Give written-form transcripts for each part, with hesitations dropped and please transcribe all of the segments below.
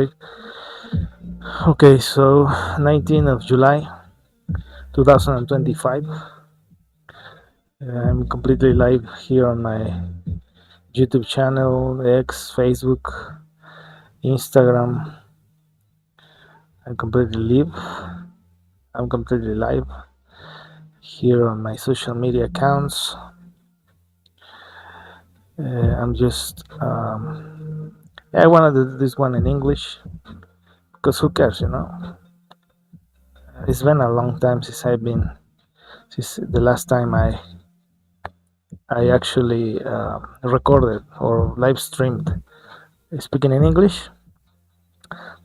right. Okay, so 19th of July 2025. I'm completely live here on my YouTube channel, X, Facebook, Instagram. I'm completely live. I'm completely live here on my social media accounts. I'm just I wanted to do this one in English because who cares, you know? It's been a long time since the last time I actually recorded or live streamed speaking in English.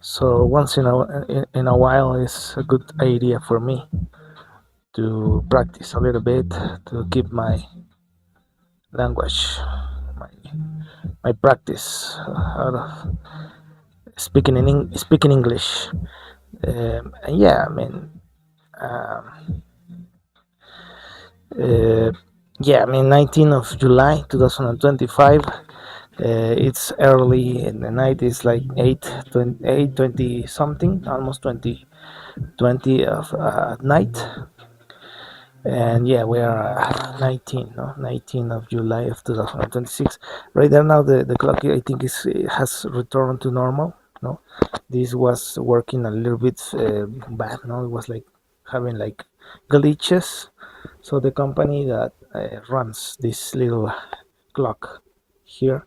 So once in a while, it's a good idea for me to practice a little bit to keep my language, my my practice out of speaking English. Yeah, I mean, um, uh, yeah, I mean, 19th of July 2025. It's early in the night. It's like 8:20 something, almost 20 of at night. And yeah, we are 19, no, 19 of July of 2026. Right there now, the clock I think has returned to normal. No, this was working a little bit bad. No, it was like having like glitches. So the company that runs this little clock here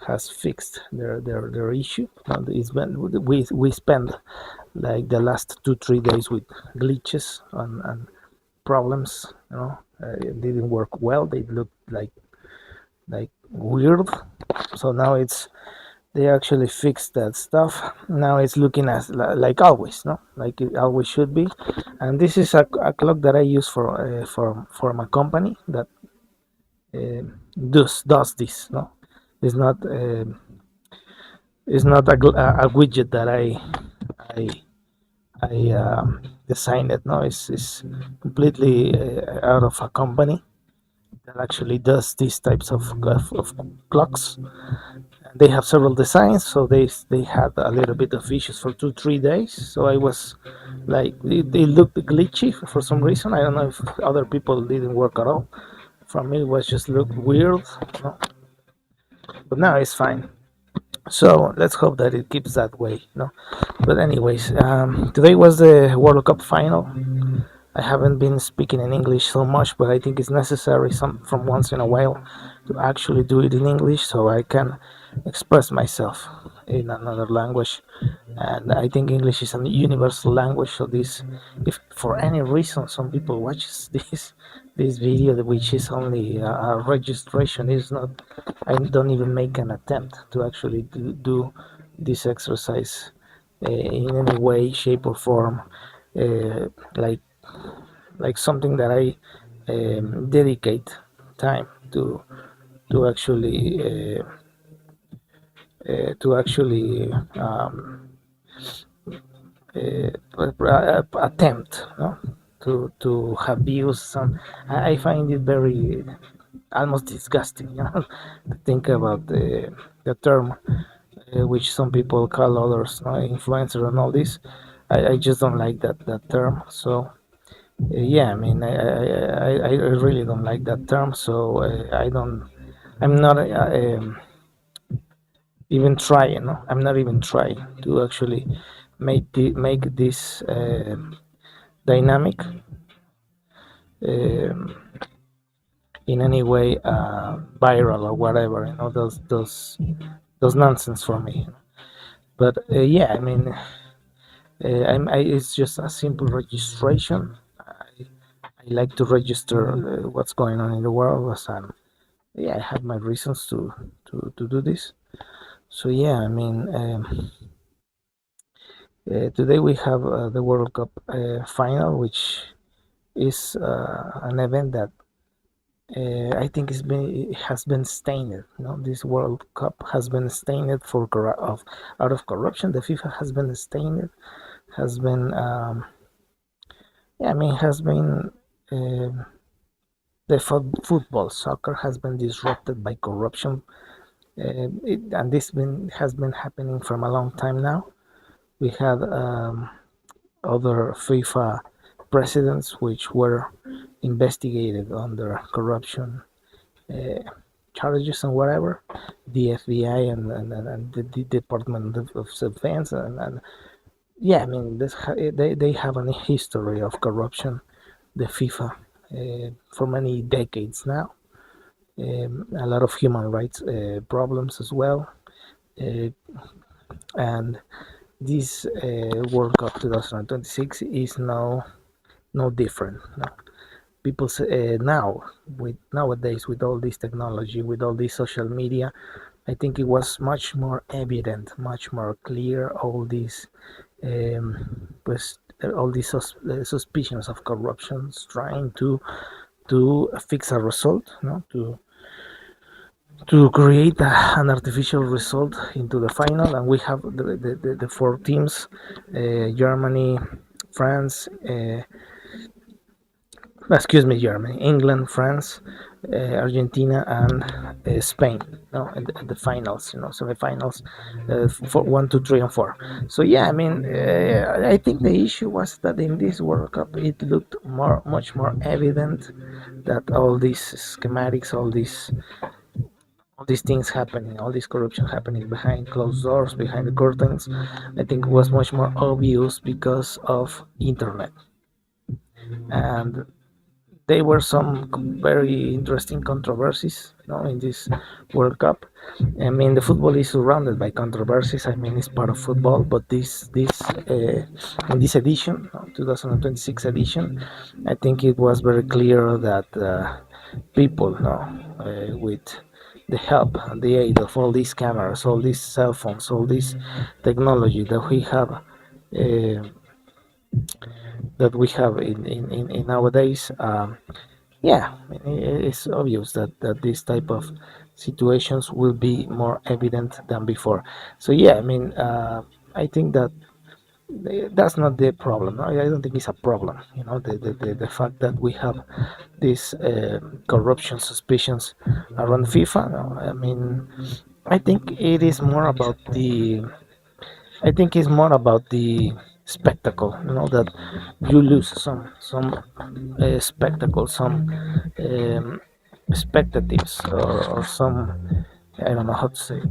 has fixed their issue. And it's been, we spent like the last 2 3 days with glitches and problems. It didn't work well. They looked like weird. So now they actually fixed that stuff. Now it's looking as like always, no, like it always should be. And this is a clock that I use for my company that uh, does this. No, it's not uh, it's not a widget that I designed it. No, it's completely out of a company that actually does these types of clocks. They have several designs, so they had a little bit of issues for 2 3 days. So I was like, they looked glitchy for some reason. I don't know if other people didn't work at all. For me, it was just looked weird, no? But now it's fine. So let's hope that it keeps that way, no? But anyways, today was the World Cup final. I haven't been speaking in English so much, but I think it's necessary from once in a while to actually do it in English so I can express myself in another language. And I think English is a universal language. So this, if for any reason some people watches this video, which is only a registration, is not. I don't even make an attempt to actually do this exercise in any way, shape, or form. Like something that I dedicate time to actually attempt, no? To have views. I find it very almost disgusting, to think about the term which some people call others, no, influencer and all this. I just don't like that term. So yeah, I mean, I really don't like that term. So I'm not even trying. No? I'm not even trying to actually make this dynamic um, in any way viral or whatever. Those nonsense for me. But yeah, I mean, it's just a simple registration. I like to register what's going on in the world, as yeah, I have my reasons to do this. So yeah, I mean, today we have the World Cup final, which is an event that I think it has been stained. This World Cup has been stained out of corruption. The FIFA has been stained, has been yeah, I mean, has been the football soccer has been disrupted by corruption. And this has been happening from a long time now. We had other FIFA presidents which were investigated under corruption uh, charges and whatever, the FBI and the Department of Defense and yeah, I mean they have a history of corruption, the FIFA, for many decades now. A lot of human rights problems as well, uh, and this World Cup 2026 is no different. No. People say, now with nowadays with all this technology, with all this social media, I think it was much more evident, much more clear. Pues, all these suspicions of corruptions, trying to fix a result, no, to create an artificial result into the final, and we have the four teams: Germany, France, excuse me, Germany, England, France, Argentina, and Spain. No, at the finals, semifinals, for 1, 2, 3, and 4. So yeah, I mean, I think the issue was that in this World Cup, it looked much more evident that all these schematics, all these things happening, all this corruption happening behind closed doors, behind the curtains. I think was much more obvious because of internet, and there were some very interesting controversies, in this World Cup. I mean, the football is surrounded by controversies. I mean, it's part of football, but this in this edition, 2026 edition, I think it was very clear that people, with the help and the aid of all these cameras, all these cell phones, all this technology that we have in nowadays. Yeah, it's obvious that this type of situations will be more evident than before. So yeah, I mean, I think that that's not the problem. No? I don't think it's a problem. The fact that we have these corruption suspicions around FIFA. No? I mean, I think it is more about the. I think it's more about the spectacle. That you lose some um, spectatives, or some, I don't know how to say.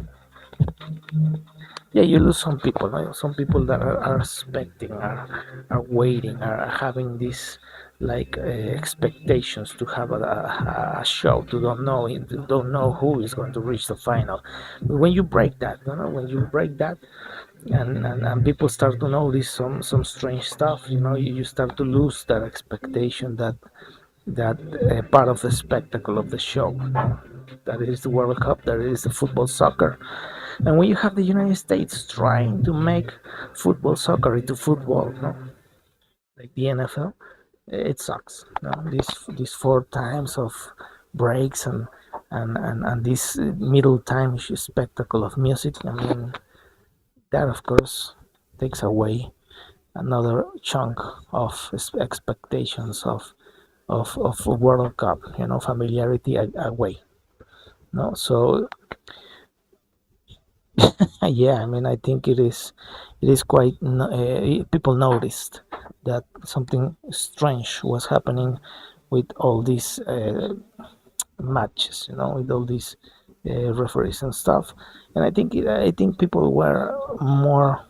Yeah, you lose some people. No? Some people that are expecting, are waiting, are having these like expectations to have a show, to don't know who is going to reach the final. When you break that, when you break that, and people start to notice some strange stuff, you start to lose that expectation, that part of the spectacle of the show, that is the World Cup, that is the football, soccer. And when you have the United States trying to make football, soccer into football, like the NFL, it sucks. These 4 times of breaks, and this middle time spectacle of music. I mean, that of course takes away another chunk of expectations of World Cup, familiarity away. No, so yeah, I mean, I think it is quite. People noticed that something strange was happening with all these matches, with all these referees and stuff, and I think people were more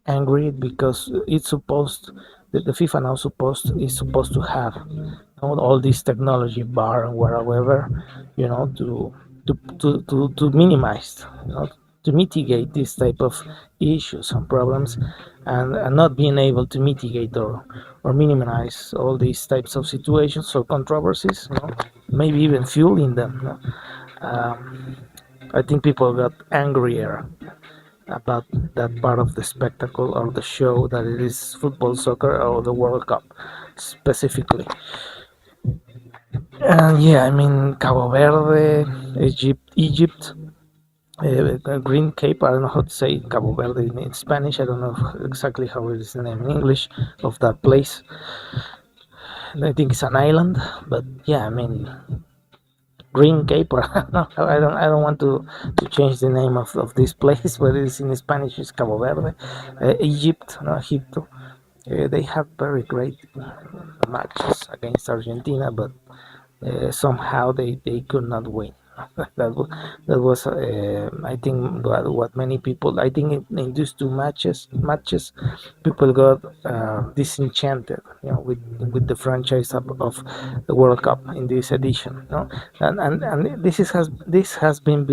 angry because it's supposed that the FIFA now is supposed to have all this technology bar and wherever, to minimize, to mitigate this type of issues and problems, and not being able to mitigate or minimize all these types of situations or controversies, maybe even fueling them. I think people got angrier about that part of the spectacle or the show that it is football, soccer, or the World Cup specifically. And yeah, I mean, Cabo Verde, Egypt, Green Cape. I don't know how to say Cabo Verde in Spanish. I don't know exactly how it is the name in English of that place. I think it's an island, but yeah, I mean, Green Cape, or I don't want to change the name of this place, but it's in Spanish it's Cabo Verde, Egypt, no, Egipto. They have very great matches against Argentina, but somehow they could not win. That was I think what many people, I think in these two matches people got disenchanted, with the franchise of the World Cup in this edition, and this has been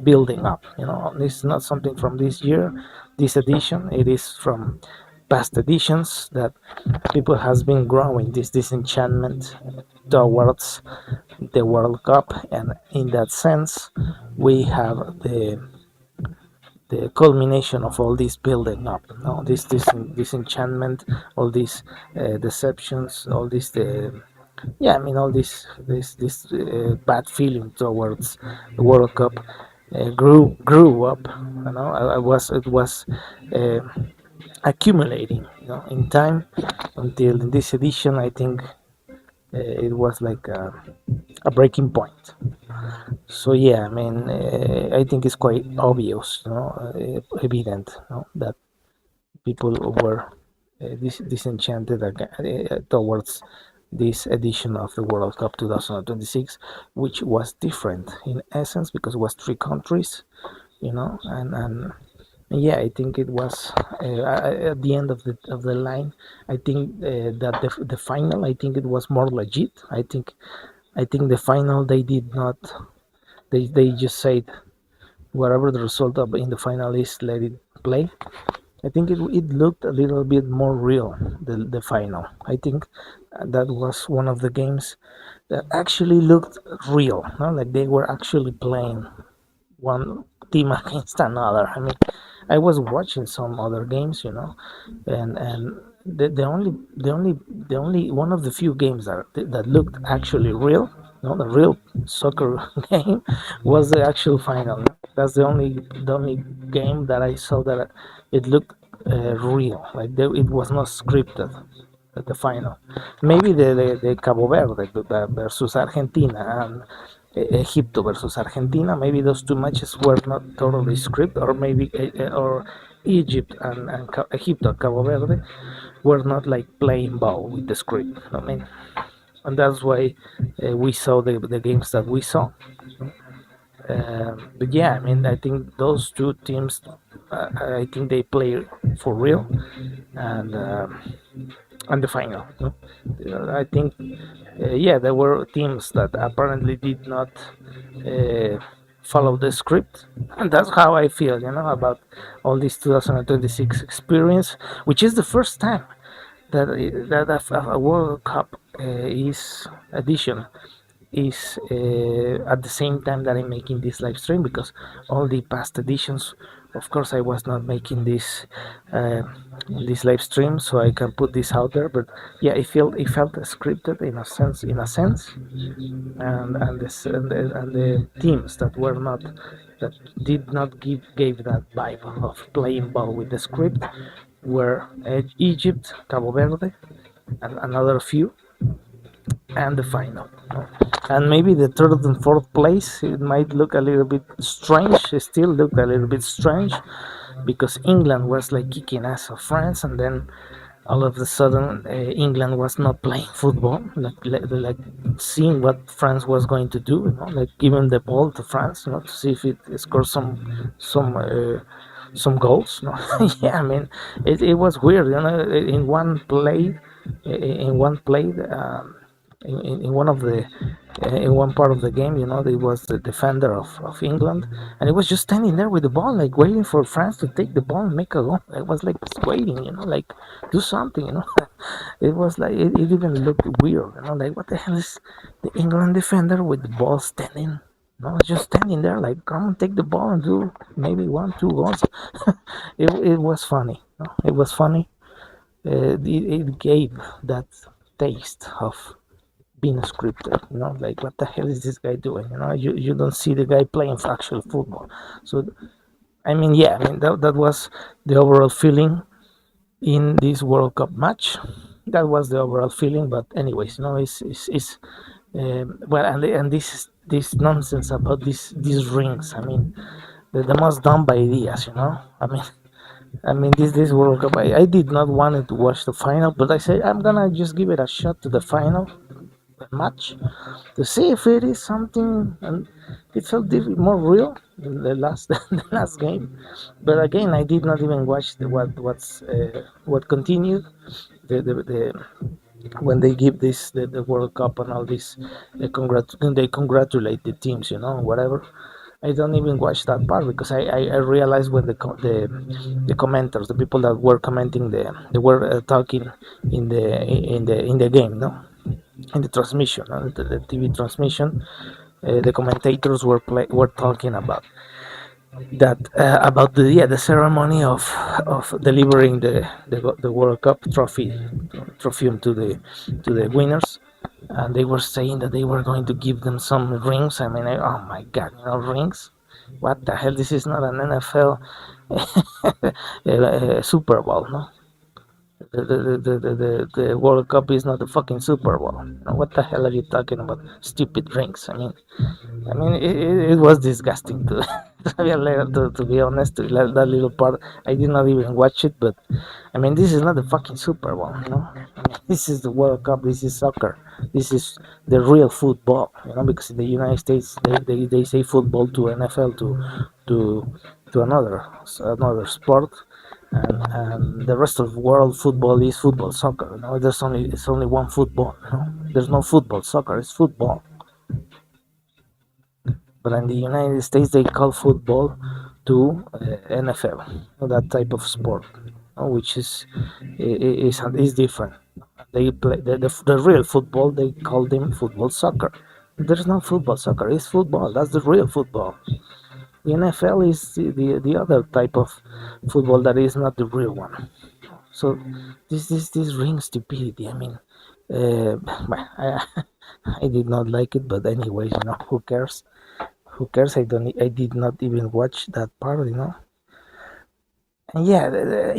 building up. This is not something from this year, this edition. It is from past editions that people has been growing this disenchantment towards the World Cup, and in that sense, we have the culmination of all this building up, this disenchantment, all these deceptions, all this yeah, I mean all this bad feeling towards the World Cup grew up. I was it was uh, accumulating, in time, until in this edition. I think it was like a breaking point. So yeah, I mean, I think it's quite obvious, evident, that people were disenchanted towards this edition of the World Cup 2026, which was different in essence because it was three countries, and yeah, I think it was at the end of the line. I think that the final, I think it was more legit. I think the final they did not. They just said whatever the result of in the final is, let it play. I think it looked a little bit more real, the final. I think that was one of the games that actually looked real, like they were actually playing one team against another. I mean, I was watching some other games, and the only one of the few games that looked actually real, the real soccer game, was the actual final. That's the only game that I saw that it looked real, like it was not scripted at the final. Maybe the Cabo Verde versus Argentina, and Egipto versus Argentina. Maybe those two matches were not totally scripted, or maybe or Egypt and Egipto, Cabo Verde, were not like playing ball with the script. I mean, and that's why we saw the games that we saw. But yeah, I mean, I think those two teams, I think they play for real, and the final. I think, yeah, there were teams that apparently did not uh, follow the script, and that's how I feel, about all this 2026 experience, which is the first time that a World Cup is edition is at the same time that I'm making this live stream, because all the past editions, of course, I was not making uh, this live stream, so I can put this out there. But yeah, it felt scripted in a sense, and the teams that did not gave that vibe of playing ball with the script were Egypt, Cabo Verde, and another few, and the final. And maybe the third and fourth place, it might look a little bit strange. It still looked a little bit strange because England was like kicking ass of France, and then all of a sudden England was not playing football, like seeing what France was going to do, like giving the ball to France, to see if it scores some goals. Yeah, I mean, it was weird, in one play, in one of the in one part of the game, there was the defender of England, and he was just standing there with the ball, like waiting for France to take the ball and make a goal. I was like waiting, like do something, It was like it even looked weird, like what the hell is the England defender with the ball standing? No, just standing there, like come and take the ball and do maybe one, two goals. It was funny. It was funny. It gave that taste of being scripted, like what the hell is this guy doing? You don't see the guy playing for actual football. So I mean, yeah, I mean that was the overall feeling in this World Cup match. That was the overall feeling. But anyways, it's well, and this this nonsense about these rings. I mean, the most dumb ideas, you know. I mean, this World Cup. I did not want to watch the final, but I said I'm gonna just give it a shot to the final match to see if it is something, and it felt more real than the last the last game. But again, I did not even watch what continued the when they give this the World Cup and all this, they congratulate the teams, you know, whatever. I don't even watch that part because I realized when the commenters, the people that were commenting, they were talking in the game, no, in the transmission, no? The TV transmission. The commentators were talking about the ceremony of delivering the World Cup trophy to the winners, and they were saying that they were going to give them some rings. I mean, oh my God, you know, rings. What the hell? This is not an NFL Super Bowl, no? The World Cup is not the fucking Super Bowl. What the hell are you talking about? Stupid rings. It was disgusting to be honest. That little part, I did not even watch it, but I mean, this is not the fucking Super Bowl, you know. This is the World Cup. This is soccer. This is the real football, you know. Because in the United States, they say football to NFL to to another sport, and the rest of the world football is football soccer. You know, it's only one football. You know? There's no football soccer. It's football. But in the United States, they call football to NFL, that type of sport, which is different. They play the real football. They call them football soccer. There's no football soccer. It's football. That's the real football. The NFL is the other type of football that is not the real one. So this rings stupidity. I mean, uh, I, I did not like it, but anyways, you know, who cares? Who cares? I did not even watch that part, you know. And yeah,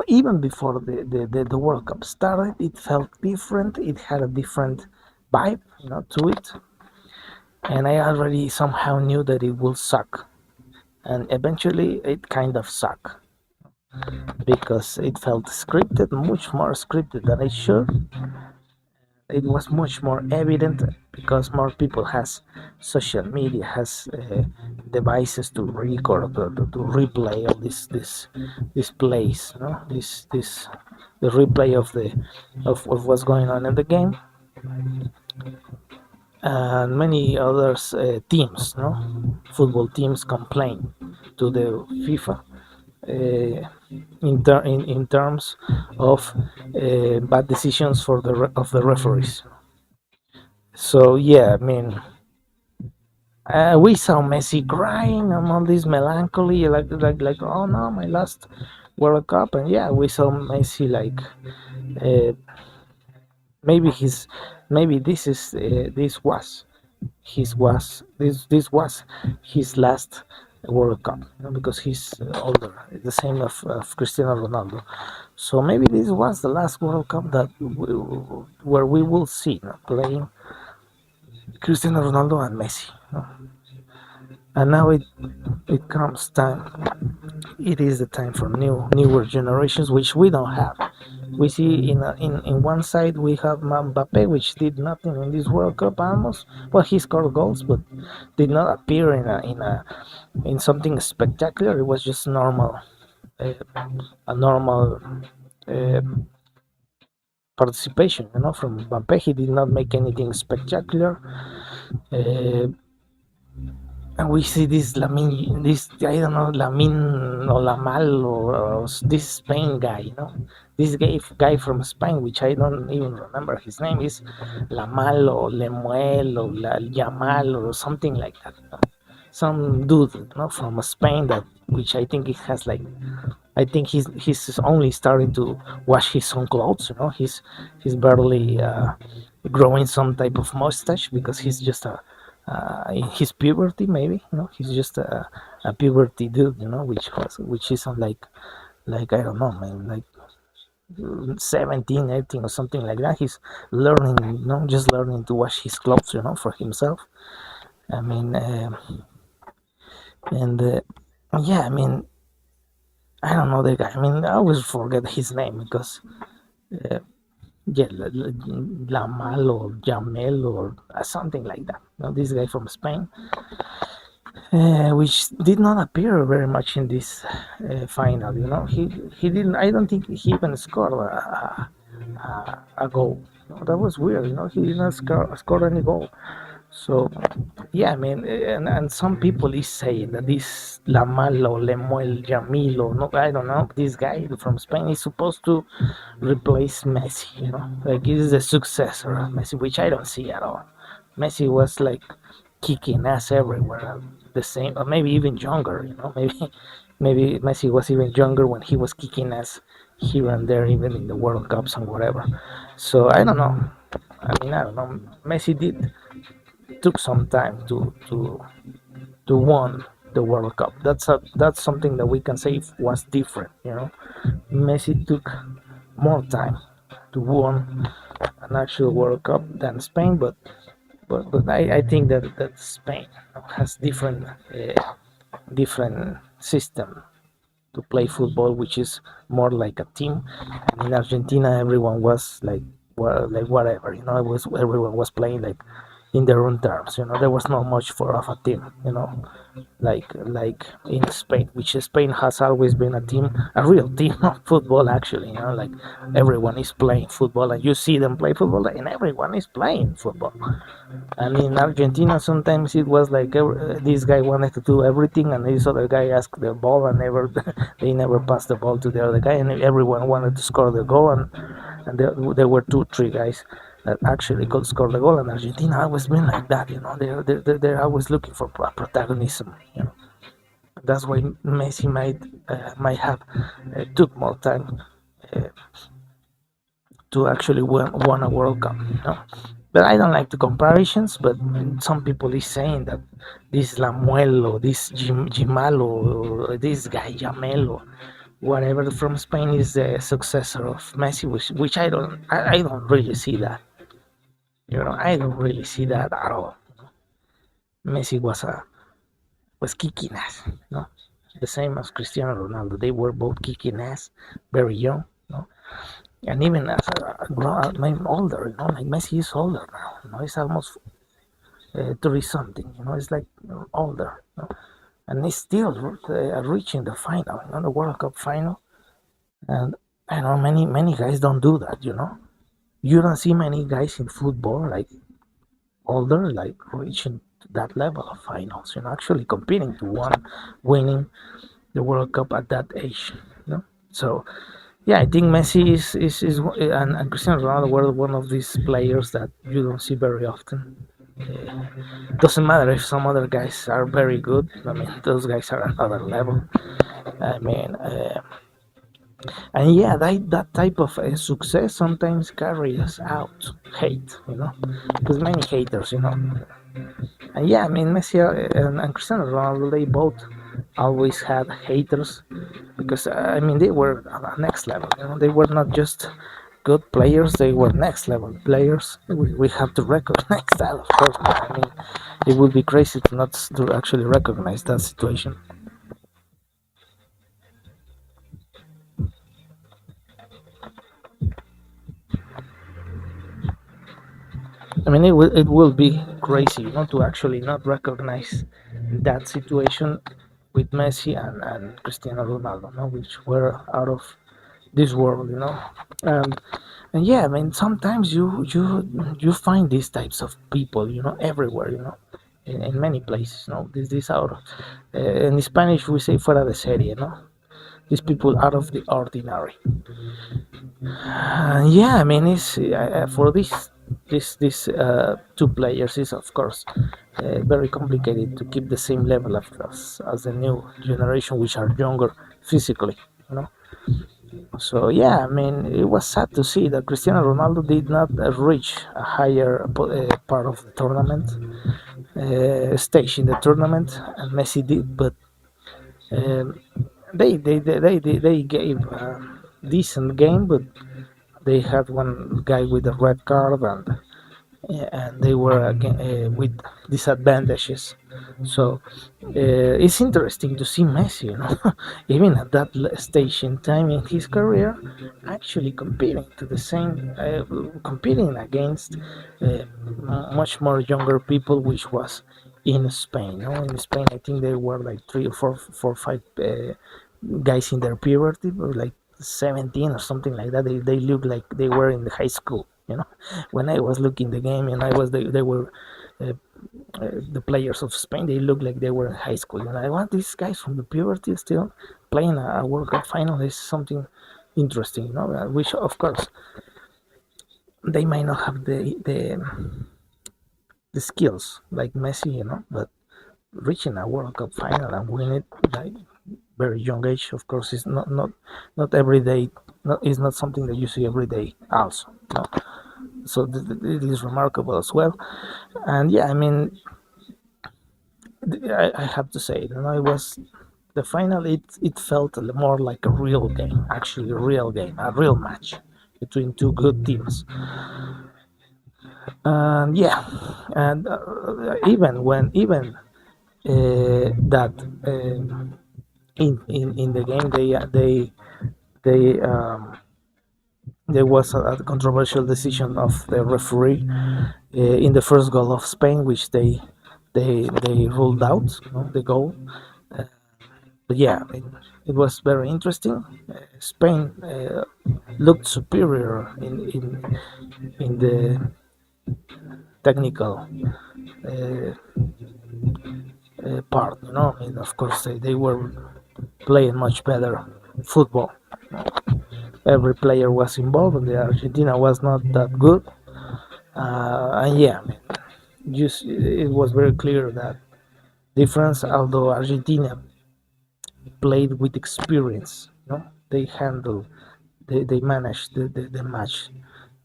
even before the World Cup started, it felt different. It had a different vibe, you know, to it. And I already somehow knew that it would suck. And eventually, it kind of sucked because it felt scripted, much more scripted than it should. It was much more evident because more people has social media, has devices to record, to replay all this plays, you know, this the replay of what's going on in the game, and many others teams, no, football teams complain to the FIFA in terms of bad decisions for of the referees. So yeah, I mean, we saw Messi crying and all this melancholy, like oh no, my last World Cup, and yeah, we saw Messi like uh, maybe his maybe this was his last World Cup, you know, because he's older, the same of Cristiano Ronaldo. So maybe this was the last World Cup where we will see, you know, playing Cristiano Ronaldo and Messi. You know? And now it comes time. It is the time for newer generations, which we don't have. We see in one side we have Mbappe, which did nothing in this World Cup almost. Well, he scored goals, but did not appear in something spectacular. It was just normal, uh, a normal uh, participation. You know, from Mbappe, he did not make anything spectacular. Uh, and we see this I don't know, Lamin or Lamal or this Spain guy, you know, this guy from Spain, which I don't even remember his name, is Lamal or Lemuel or Yamal or something like that. You know? Some dude, you know, from Spain that which I think it has like I think he's only starting to wash his own clothes. You know, he's barely growing some type of mustache because he's just in his puberty. Maybe you know he's just a puberty dude. You know, which is on like I don't know, man, like 17, 18 or something like that. He's learning, you know, just learning to wash his clothes, you know, for himself. I mean, and yeah, I mean, I don't know the guy. I mean, I always forget his name because uh, yeah, Lamal or Jamel or something like that. You know, this guy from Spain, which did not appear very much in this final. You know, he didn't. I don't think he even scored a goal. You know, that was weird. You know, he didn't score any goal. So, yeah, I mean, and some people is saying that this Lamalo, Lemuel, Jamilo, no, I don't know, this guy from Spain is supposed to replace Messi, you know, like he's the successor of Messi, which I don't see at all. Messi was like kicking ass everywhere, the same, or maybe even younger, you know, maybe Messi was even younger when he was kicking ass here and there, even in the World Cups and whatever. So I don't know. I mean, I don't know. Messi did took some time to won the World Cup. That's something that we can say was different. You know, Messi took more time to won an actual World Cup than Spain, but I think that Spain has different system to play football, which is more like a team. And in Argentina, everyone was like, well, like whatever, you know. It was everyone was playing like in their own terms. You know, there was not much for of a team. You know, like in Spain, which Spain has always been a team, a real team of football. Actually, you know, like everyone is playing football, and you see them play football, and everyone is playing football. And in Argentina, sometimes it was like this guy wanted to do everything, and this other guy asked the ball, and never they never passed the ball to the other guy, and everyone wanted to score the goal, and there were two, three guys that actually could score the goal. And Argentina always been like that, you know. They're always looking for protagonism, you know. That's why Messi might have took more time uh, to actually won a World Cup. You know? But I don't like the comparisons. But some people is saying that this Lamuelo, this Gimalo, this guy Jamelo, whatever from Spain is the successor of Messi, which I don't really see that. You know, I don't really see that at all. Messi was kicking ass. You know? The same as Cristiano Ronaldo. They were both kicking ass, very young. You know? And even as I'm older, you know, like Messi is older now. You know, he's almost 30 something. You know, it's like older. You know? And he's still reaching the final, you know, the World Cup final. And I know many guys don't do that. You know, you don't see many guys in football like older, like reaching that level of finals. You know, actually competing to winning the World Cup at that age. You know, so yeah, I think Messi and Cristiano Ronaldo were one of these players that you don't see very often. Doesn't matter if some other guys are very good. I mean, those guys are another level. I mean, and yeah, that type of success sometimes carries out hate, you know, because many haters, you know. And yeah, I mean, Messi and Cristiano Ronaldo, they both always had haters because I mean they were next level. You know, they were not just good players; they were next level players. We have to recognize that, of course. I mean, it would be crazy to not to actually recognize that situation. I mean, it will be crazy, you know, to actually not recognize that situation with Messi and Cristiano Ronaldo, no, which were out of this world, you know. Um, and yeah, I mean, sometimes you find these types of people, you know, everywhere, you know, in many places, you know. This out of, in Spanish we say fuera de serie, no. These people out of the ordinary. Yeah, I mean, it's for this two players is of course very complicated to keep the same level as the new generation, which are younger physically, you know. So yeah, I mean, it was sad to see that Cristiano Ronaldo did not reach a higher part of the tournament stage in the tournament, and Messi did, but um, they gave a decent game, but they had one guy with a red card, and and they were again, with disadvantages. So it's interesting to see Messi, even at that stage in time in his career, actually competing to the same, competing against much more younger people, which was in Spain. In Spain, I think there were like three or four, five guys in their puberty, or like 17 or something like that. They look like they were in the high school. When I was looking the game, and I was they were uh, the players of Spain. They looked like they were in high school. I want these guys from the puberty still playing a World Cup final is something interesting. Which of course they might not have the skills like Messi, but reaching a World Cup final and win it like very young age, of course, is not every day. Is not something that you see every day. Also, so it is remarkable as well. And yeah, I mean, I have to say, it was the final. It felt more like a real game, actually, a real game, a real match between two good teams. And yeah, and even that in the game they there was a controversial decision of the referee in the first goal of Spain, which they ruled out, the goal. Uh, but yeah, it was very interesting. Spain looked superior in the technical uh, part. I mean, of course, they were playing much better football. Every player was involved, and the Argentina was not that good. And yeah, I mean, just it was very clear that difference. Although Argentina played with experience, they handled, they managed the match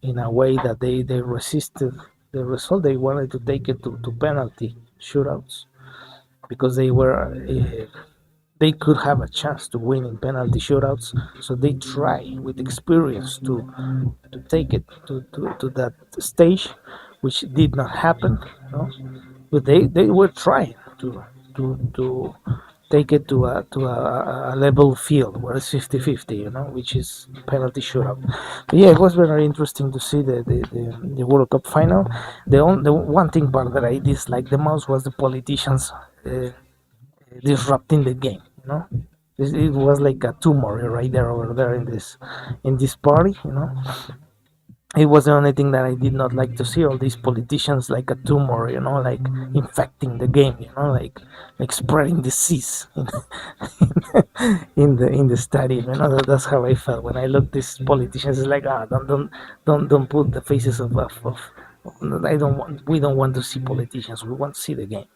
in a way that they resisted the result. They wanted to take it to penalty shootouts because they could have a chance to win in penalty shootouts. So they try with experience to take it to that stage, which did not happen. But they were trying to take it to a level field where it's 50-50, which is penalty shootout. But yeah, it was very interesting to see the World Cup final. The one thing part that I disliked the most was the politicians disrupting the game. It was like a tumor right there over there in this party. It was the only thing that I did not like to see. All these politicians like a tumor, like infecting the game, like spreading disease in the stadium. That's how I felt when I looked these politicians. It's like, don't put the faces of I don't want. We don't want to see politicians. We want to see the game.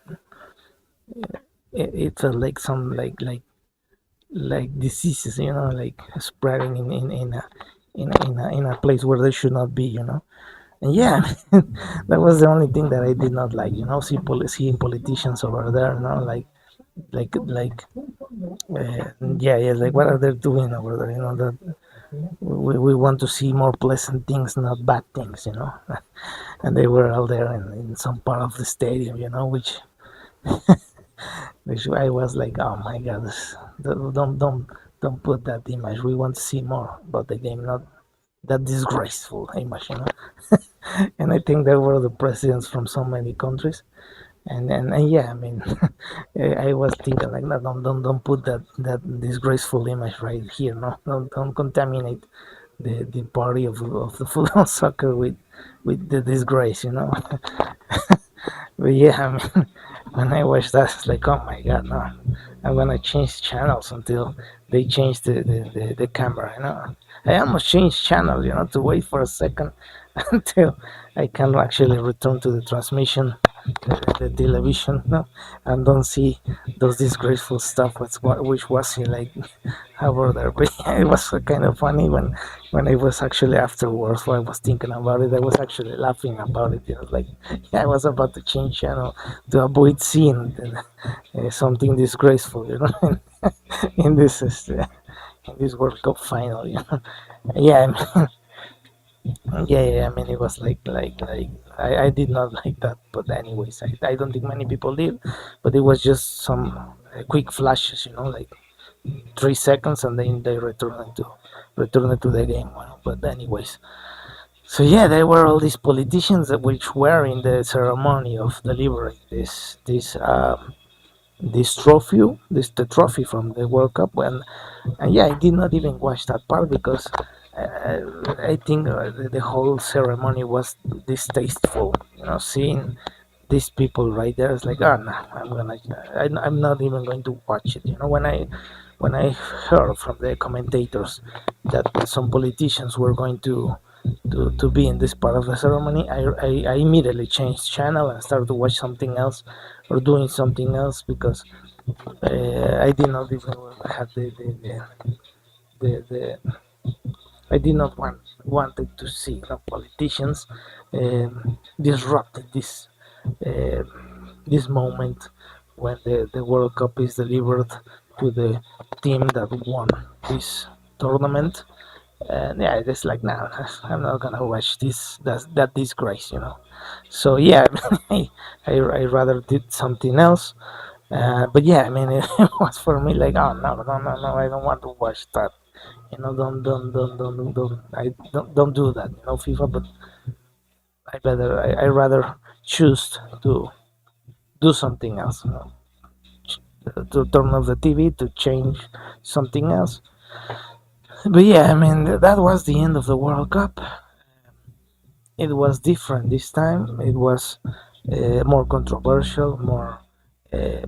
It felt like some like diseases, like spreading in a place where they should not be. And yeah, that was the only thing that I did not like. Seeing politicians over there, like yeah, like what are they doing over there? That we want to see more pleasant things, not bad things. And they were all there in some part of the stadium, which I was like, oh my god, don't put that image. We want to see more about the game, not that disgraceful image. And I think there were the presidents from so many countries, and yeah, I mean, I was thinking like, no, don't put that disgraceful image right here. No, don't contaminate the party of the football soccer with the disgrace. But yeah, I mean, when I watched that, it's like, oh my god, no, I'm gonna change channels until they change the camera. I almost changed channel, to wait for a second until I can actually return to the transmission, the television, and don't see those disgraceful stuff, which was like over there. But yeah, it was kind of funny when I was actually afterwards, when I was thinking about it, I was actually laughing about it. Like, yeah, I was about to change channel to avoid seeing something disgraceful, in this World Cup final. Yeah, I mean, Yeah. I mean, it was like I did not like that, but anyways, I don't think many people did, but it was just some quick flashes, like 3 seconds, and then they return to the game. Well, but anyways, so yeah, there were all these politicians that which were in the ceremony of delivering this trophy, the trophy from the World Cup. And yeah, I did not even watch that part because I think the whole ceremony was distasteful. Seeing these people right there, it's like, oh no, I'm not even going to watch it. When I heard from the commentators that some politicians were going to be in this part of the ceremony, I immediately changed channel and started to watch something else or doing something else because I did not even have the I did not wanted to see politicians disrupt uh, this moment when the World Cup is delivered to the team that won this tournament. And yeah, it's like, nah, I'm not gonna watch that disgrace. So yeah, I rather did something else. But yeah, I mean, it was for me like, oh no, no, no, no, I don't want to watch that. Don't do that. FIFA. But I rather choose to do something else. To turn off the TV, to change something else. But yeah, I mean, that was the end of the World Cup. It was different this time. It was more controversial, uh,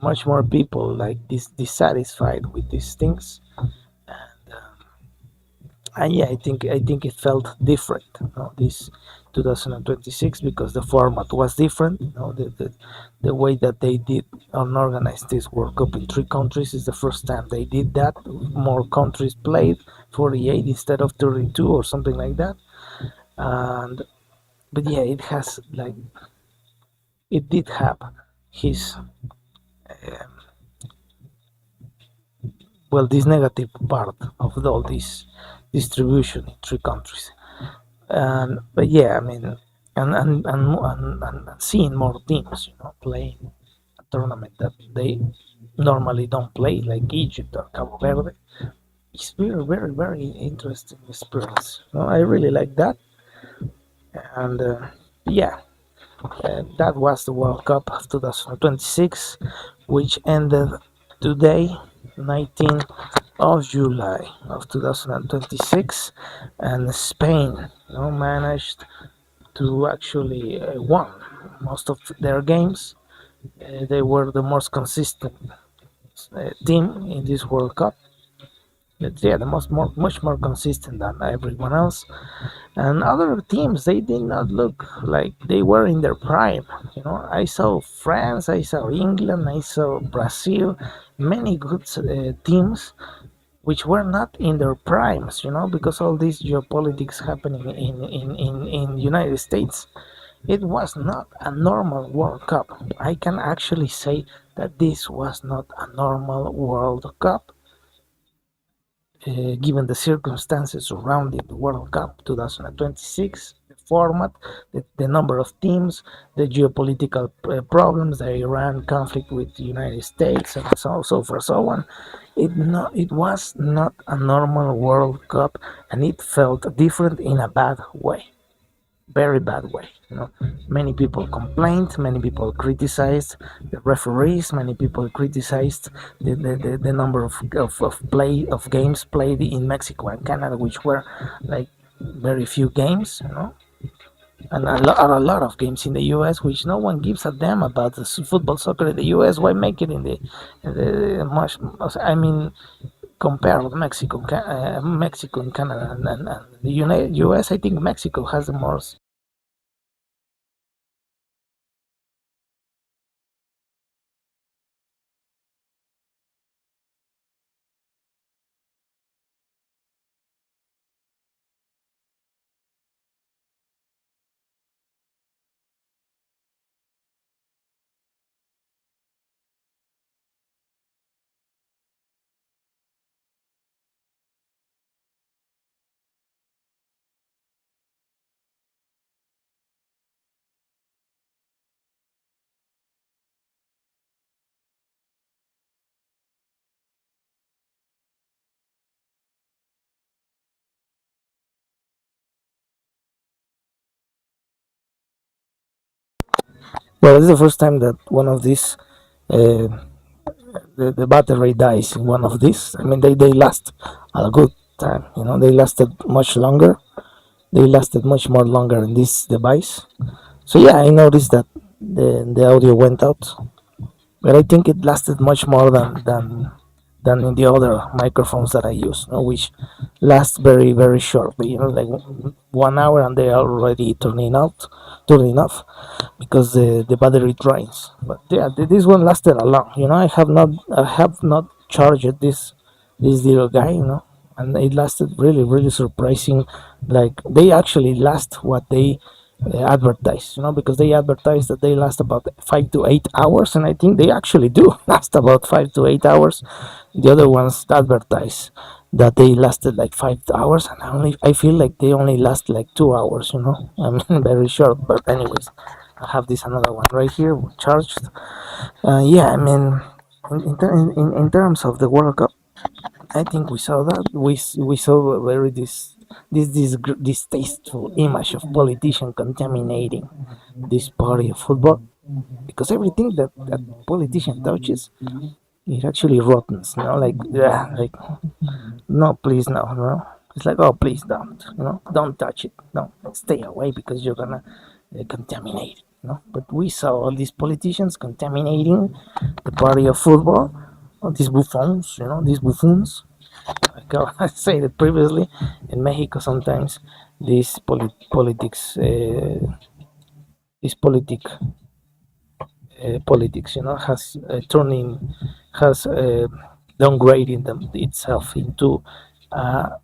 much more people like dissatisfied with these things. And yeah, I think it felt different, this 2026, because the format was different. The way that they did and organized this World Cup in three countries is the first time they did that. More countries played, 48 instead of 32 or something like that. And but yeah, it did have his this negative part of all this distribution in three countries. But yeah, I mean, and seeing more teams, playing a tournament that they normally don't play, like Egypt or Cabo Verde, it's very, very, very interesting experience. I really like that. And yeah, that was the World Cup of 2026, which ended today, 19th of July of 2026, and Spain, managed to actually won most of their games. They were the most consistent team in this World Cup. Yeah, much more consistent than everyone else. And other teams, they did not look like they were in their prime. I saw France, I saw England, I saw Brazil, many good teams which were not in their primes. Because all this geopolitics happening in United States. It was not a normal World Cup. I can actually say that this was not a normal World Cup, given the circumstances surrounding the World Cup 2026, the format, the number of teams, the geopolitical problems, the Iran conflict with the United States, and so for so on. It was not a normal World Cup, and it felt different in a bad way, very bad way. Many people complained, many people criticized the referees, many people criticized the number of games played in Mexico and Canada, which were like very few games, and a lot of games in the U.S., which no one gives a damn about the football soccer in the U.S. Why make it in the much? I mean, compare Mexico and Canada, and the United U.S. I think Mexico has the most. Well, it's the first time that one of these uh, the battery dies in one of these. I mean, they last a good time. You know, they lasted much longer. They lasted much more longer in this device. So yeah, I noticed that the audio went out, but I think it lasted much more than in the other microphones that I use, you know, which last very shortly. You know, like 1 hour and they are already turning off because the battery drains. But yeah, this one lasted a long. You know, I have not charged this little guy. You know, and it lasted really surprising. Like they actually last what they advertise, you know, because they advertise that they last about 5 to 8 hours, and I think they actually do last about 5 to 8 hours. The other ones advertise that they lasted like 5 hours, and I feel like they only last like 2 hours, you know. I mean, very short. But anyways, I have this another one right here charged. Yeah, I mean, in terms of the World Cup, I think we saw that we saw a very this distasteful image of politician contaminating this party of football, because everything that politician touches, it actually rottens. You know, like yeah, like no, please, no. It's like, oh, please don't, you know, don't touch it. No, stay away because you're gonna contaminate it. You know, but we saw all these politicians contaminating the party of football. All these buffoons, you know, these buffoons. Like I said it previously, in Mexico sometimes this this politics, you know, has has downgraded itself into uh,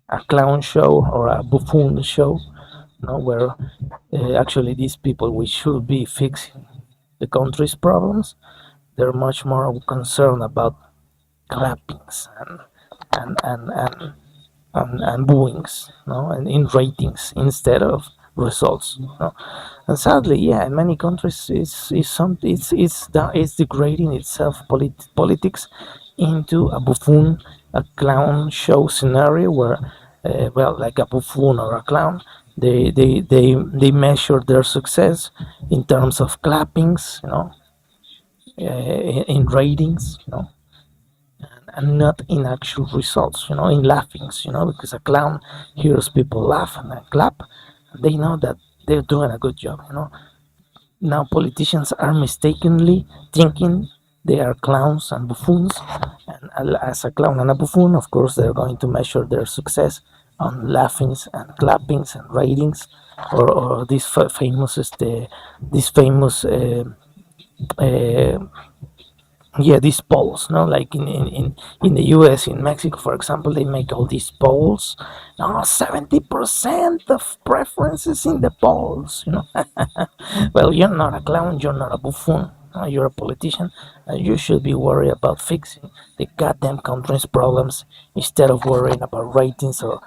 a clown show or a buffoon show, you know, where actually these people, which should be fixing the country's problems, they're much more concerned about clappings and booings, no, and in ratings instead of results. No? And sadly, yeah, in many countries, it's degrading itself politics into a buffoon, a clown show scenario where, well, like a buffoon or a clown, they measure their success in terms of clappings, you know, in ratings, you know, and not in actual results, you know, in laughings, you know, because a clown hears people laugh and then clap, they know that they're doing a good job, you know. Now politicians are mistakenly thinking they are clowns and buffoons, and as a clown and a buffoon, of course, they're going to measure their success on laughings and clappings and ratings, or this famous, this famous. Uh, yeah, these polls, no, like in the US, in Mexico, for example, they make all these polls. No, 70% of preferences in the polls, you know. Well, you're not a clown, you're not a buffoon, no, you're a politician, and you should be worried about fixing the goddamn country's problems instead of worrying about ratings or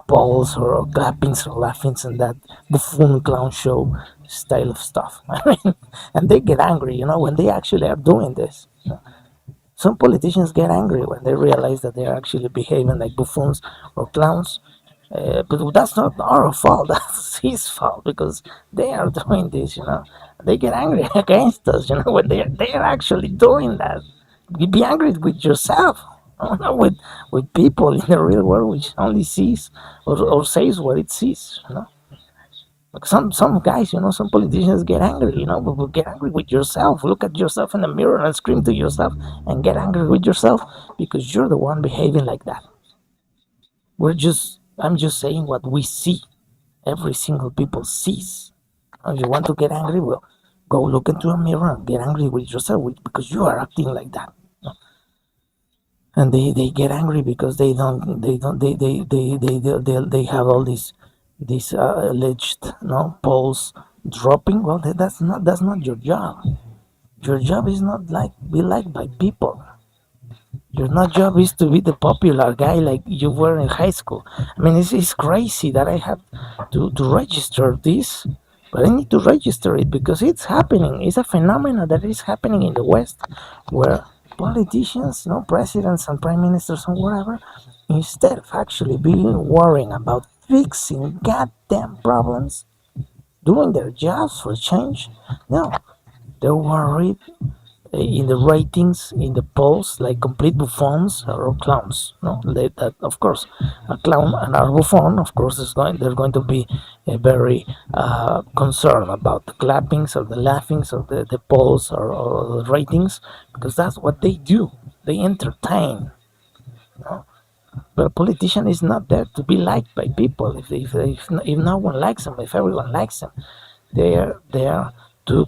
polls or clappings or laughings and that buffoon clown show style of stuff. I mean, and they get angry, you know, when they actually are doing this. Some politicians get angry when they realize that they are actually behaving like buffoons or clowns. But that's not our fault. That's his fault because they are doing this. You know, they get angry against us. You know, when they are actually doing that. You be angry with yourself, not with people in the real world, which only sees or says what it sees. You know. Like some guys, you know, some politicians get angry, you know, but get angry with yourself. Look at yourself in the mirror and scream to yourself and get angry with yourself because you're the one behaving like that. I'm just saying what we see. Every single people sees. If you want to get angry, well, go look into a mirror and get angry with yourself because you are acting like that. And they get angry because they have all these alleged polls dropping. Well, that's not your job. Your job is not like be liked by people. Your not job is to be the popular guy like you were in high school. I mean, it's crazy that I have to register this, but I need to register it because it's happening. It's a phenomenon that is happening in the West, where politicians, presidents and prime ministers and whatever, instead of actually being worrying about fixing goddamn problems, doing their jobs for change. No, they're worried in the ratings, in the polls, like complete buffons or clowns. No, that of course, a clown and a buffon, of course, is going. They're going to be very concerned about the clappings or the laughings or the polls or the ratings, because that's what they do. They entertain. No? But a politician is not there to be liked by people. If no one likes them, if everyone likes them, they are there to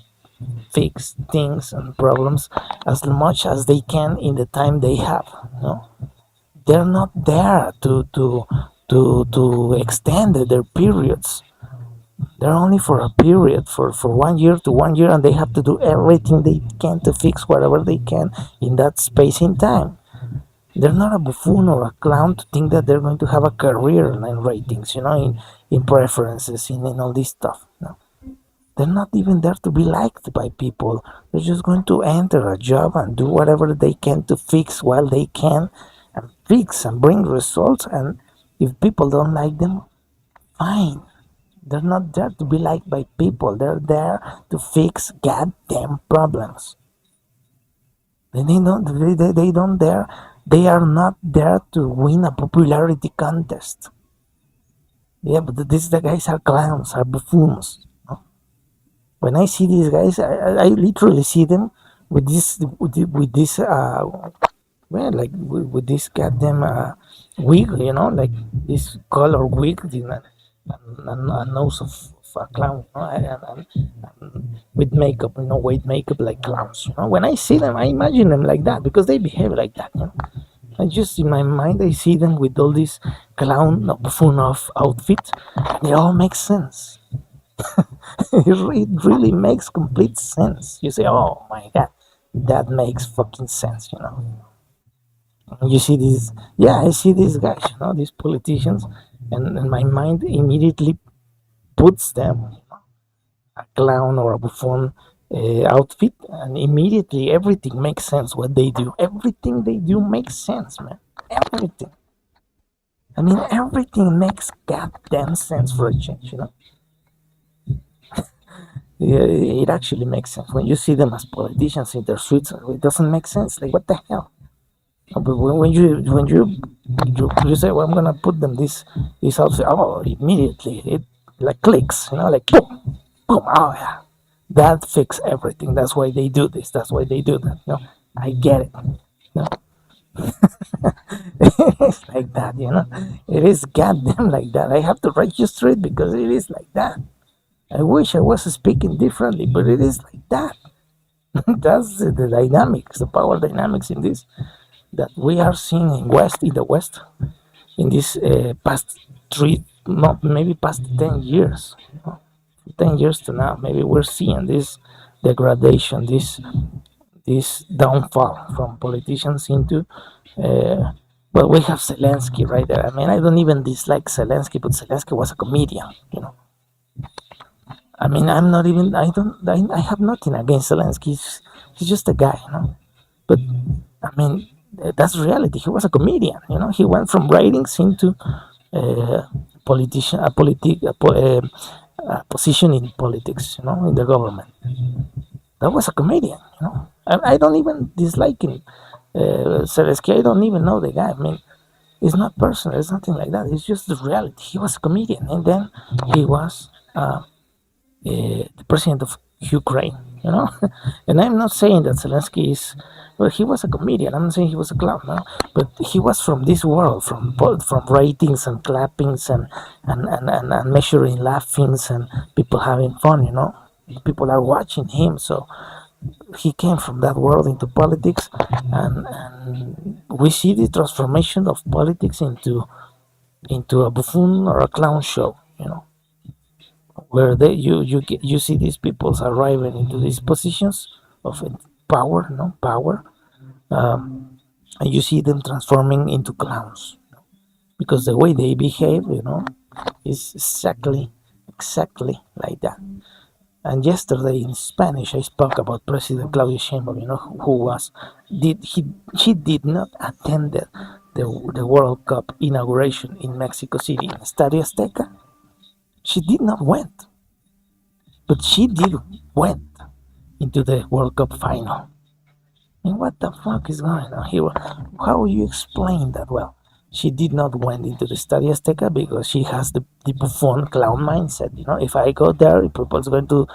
fix things and problems as much as they can in the time they have. No, they're not there to extend their periods. They're only for a period, for 1 year to 1 year, and they have to do everything they can to fix whatever they can in that space in time. They're not a buffoon or a clown to think that they're going to have a career in ratings, in preferences, in all this stuff. No, they're not even there to be liked by people. They're just going to enter a job and do whatever they can to fix while they can and fix and bring results. And if people don't like them, fine. They're not there to be liked by people. They're there to fix goddamn problems. They don't dare. They are not there to win a popularity contest. Yeah, but these the guys are clowns, are buffoons. When I see these guys, I literally see them with this well, like with this goddamn wig, like this color wig, and a nose of a clown, and with makeup, white makeup like clowns. When I see them, I imagine them like that because they behave like that. I just in my mind I see them with all these clown buffoon of outfits, and it all makes sense. It really makes complete sense. You say, "Oh my god, that makes fucking sense." You see these, yeah, I see these guys, these politicians, and my mind immediately puts them a clown or a buffoon outfit, and immediately everything makes sense. What they do, everything they do makes sense, man. Everything. I mean, everything makes goddamn sense for a change. Yeah, it actually makes sense when you see them as politicians in their suits. It doesn't make sense. Like, what the hell? But when you say, "Well, I'm gonna put them this outfit," oh, immediately it like clicks, like boom, boom. Oh yeah, that fix everything. That's why they do this. That's why they do that. I get it. No, it's like that. It is goddamn like that. I have to register it because it is like that. I wish I was speaking differently, but it is like that. That's the dynamics, the power dynamics in this that we are seeing in the West, in this past three, not maybe past 10 years, 10 years to now. Maybe we're seeing this degradation, this downfall from politicians into. Uh, well, we have Zelensky right there. I mean, I don't even dislike Zelensky, but Zelensky was a comedian. I mean, I'm not even. I have nothing against Zelensky. He's just a guy. But I mean, that's reality. He was a comedian. He went from ratings into uh, politician, a position in politics. In the government. That was a comedian. I don't even dislike him. Zelensky, I don't even know the guy. I mean, it's not personal. It's nothing like that. It's just the reality. He was a comedian, and then he was the president of Ukraine. And I'm not saying that Zelensky is, well, he was a comedian. I'm not saying he was a clown, no? But he was from this world, from ratings and clappings and measuring laughings and people having fun. People are watching him, so he came from that world into politics, and we see the transformation of politics into a buffoon or a clown show. Where you see these people arriving into these positions of power, power, and you see them transforming into clowns because the way they behave, is exactly like that. And yesterday in Spanish, I spoke about President Claudia Sheinbaum, who was did he she did not attend the World Cup inauguration in Mexico City in Estadio Azteca. She did not went. but she did went into the World Cup final. And what the fuck is going on here? How you explain that? Well, she did not went into the Stadio Azteca because she has the Buffon clown mindset. You know, if I go there, people's going to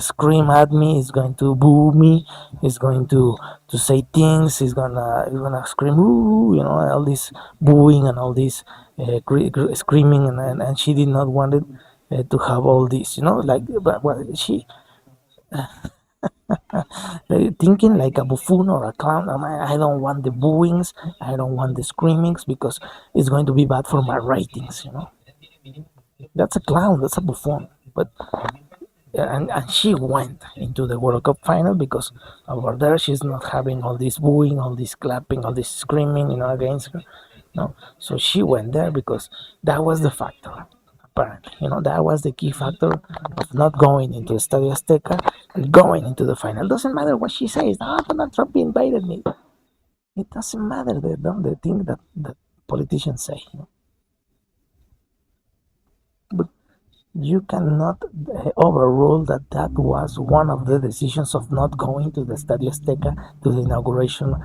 scream at me, is going to boo me, is going to say things, is gonna scream, ooh, you know, all this booing and all this screaming, and she did not want it to have all this, you know, like, but well, she thinking like a buffoon or a clown. I don't want the booings, I don't want the screamings because it's going to be bad for my ratings, you know. That's a clown, that's a buffoon. But and she went into the World Cup final because over there she's not having all this booing, all this clapping, all this screaming, you know, against her. No, so she went there because that was the factor. Apparently, you know, that was the key factor of not going into the Estadio Azteca and going into the final. Doesn't matter what she says. Ah, Donald Trump invited me. It doesn't matter the thing that politicians say. You know? But you cannot overrule that was one of the decisions of not going to the Estadio Azteca to the inauguration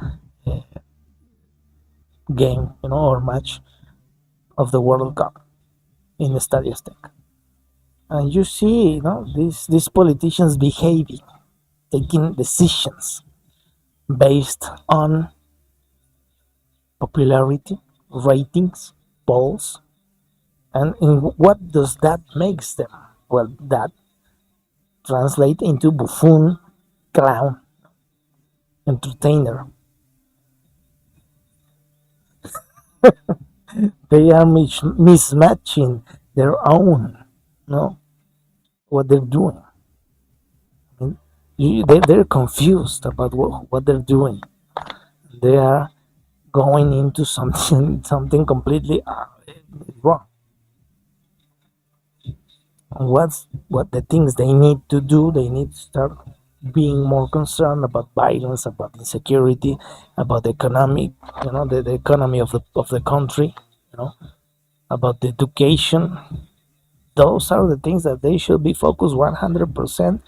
game, you know, or match of the World Cup in the Estadio Azteca. And you see, you know, these politicians behaving, taking decisions based on popularity, ratings, polls, and in what does that makes them? Well, that translate into buffoon, clown, entertainer. They are mismatching their own, no, what they're doing. I mean, they're confused about what they're doing. They are going into something something completely wrong. What the things they need to do? They need to start being more concerned about violence, about insecurity, about the economic, you know, the economy of the country, you know, about the education. Those are the things that they should be focused 100%,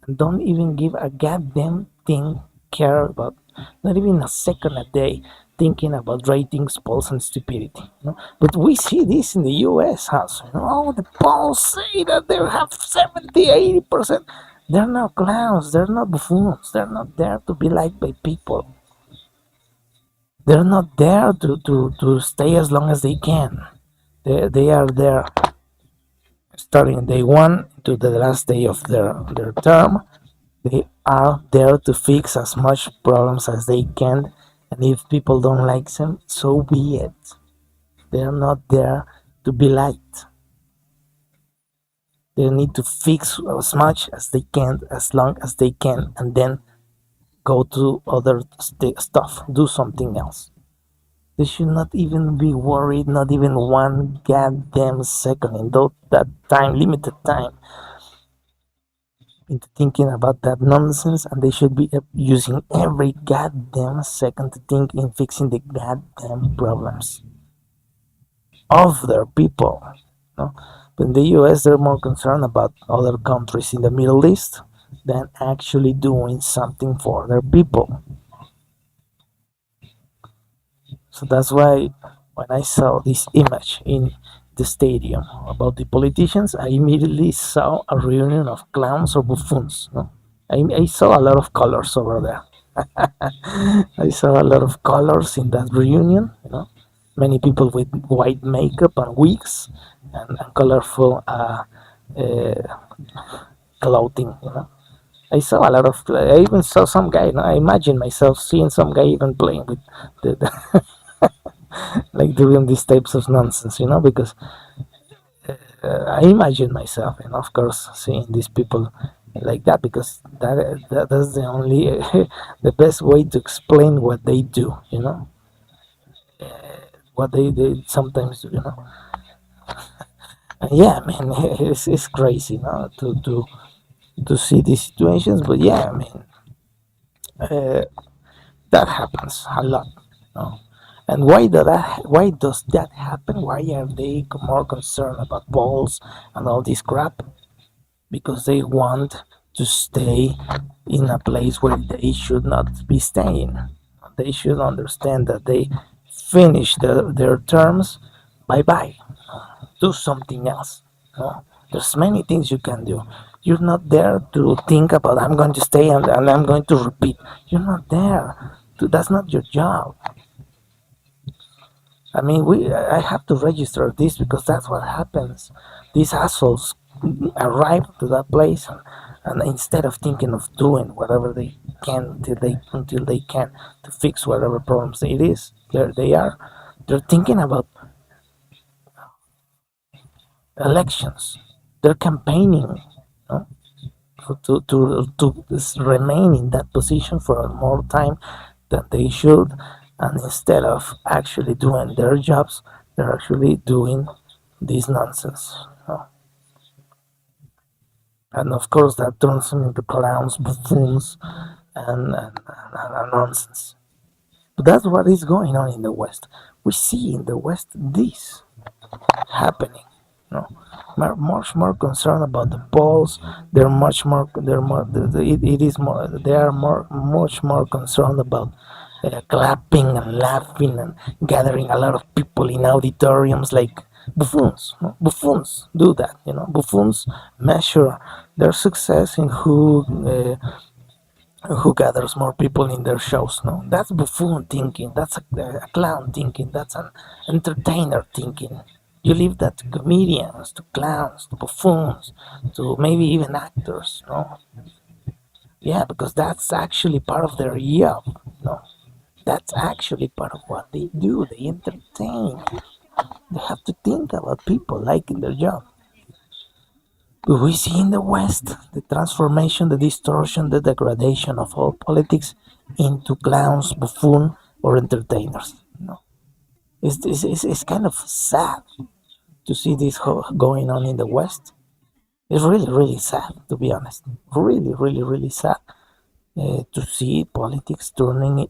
and don't even give a goddamn thing care about, not even a second a day thinking about ratings, polls, and stupidity. You know? But we see this in the US house. You know, oh, the polls say that they have 70, 80%. They're not clowns, they're not buffoons, they're not there to be liked by people. They're not there to stay as long as they can. They are there starting day one to the last day of their term. They are there to fix as much problems as they can, and if people don't like them, so be it. They are not there to be liked. They need to fix as much as they can, as long as they can, and then go to other stuff, do something else. They should not even be worried, not even one goddamn second in that time, limited time, into thinking about that nonsense, and they should be using every goddamn second to think in fixing the goddamn problems of their people. No? But in the US, they're more concerned about other countries in the Middle East than actually doing something for their people. So that's why when I saw this image in the stadium about the politicians, I immediately saw a reunion of clowns or buffoons. No? I saw a lot of colors over there. I saw a lot of colors in that reunion. You know, many people with white makeup and wigs and colorful uh, clothing. You know, I saw a lot of. I even saw some guy. You know, I imagine myself seeing some guy even playing with the like doing these types of nonsense. You know, because I imagine myself, and of course, seeing these people like that, because that's the only the best way to explain what they do. You know, what they sometimes do. You know, and yeah, man, it's crazy, you know, to see these situations. But yeah, I mean, uh, that happens a lot. You know? And why does that happen? Why are they more concerned about balls and all this crap? because they want to stay in a place where they should not be staying. They should understand that they finish their terms. Bye bye. Do something else. No, there's many things you can do. You're not there to think about I'm going to stay and I'm going to repeat. You're not there. That's not your job. I mean, I have to register this because that's what happens. These assholes arrive to that place, and instead of thinking of doing whatever they can until they can to fix whatever problems it is, there they are. They're thinking about elections. They're campaigning, no? To remain in that position for more time than they should, and instead of actually doing their jobs, they're actually doing this nonsense. And of course, that turns them into clowns, buffoons, and nonsense. But that's what is going on in the West. We see in the West this happening. No, much more concerned about the polls. They're much more. They're more. It is more. They are much more concerned about clapping and laughing and gathering a lot of people in auditoriums like buffoons. No? Buffoons do that. Buffoons measure their success in who gathers more people in their shows. No, that's buffoon thinking. That's a clown thinking. That's an entertainer thinking. You leave that to comedians, to clowns, to buffoons, to maybe even actors. No, yeah, because that's actually part of their job. No, that's actually part of what they do. They entertain. They have to think about people liking their job. But we see in the West the transformation, the distortion, the degradation of all politics into clowns, buffoon, or entertainers. It's kind of sad to see this going on in the West. It's really, really sad, to be honest. Really, really, really sad to see politics turning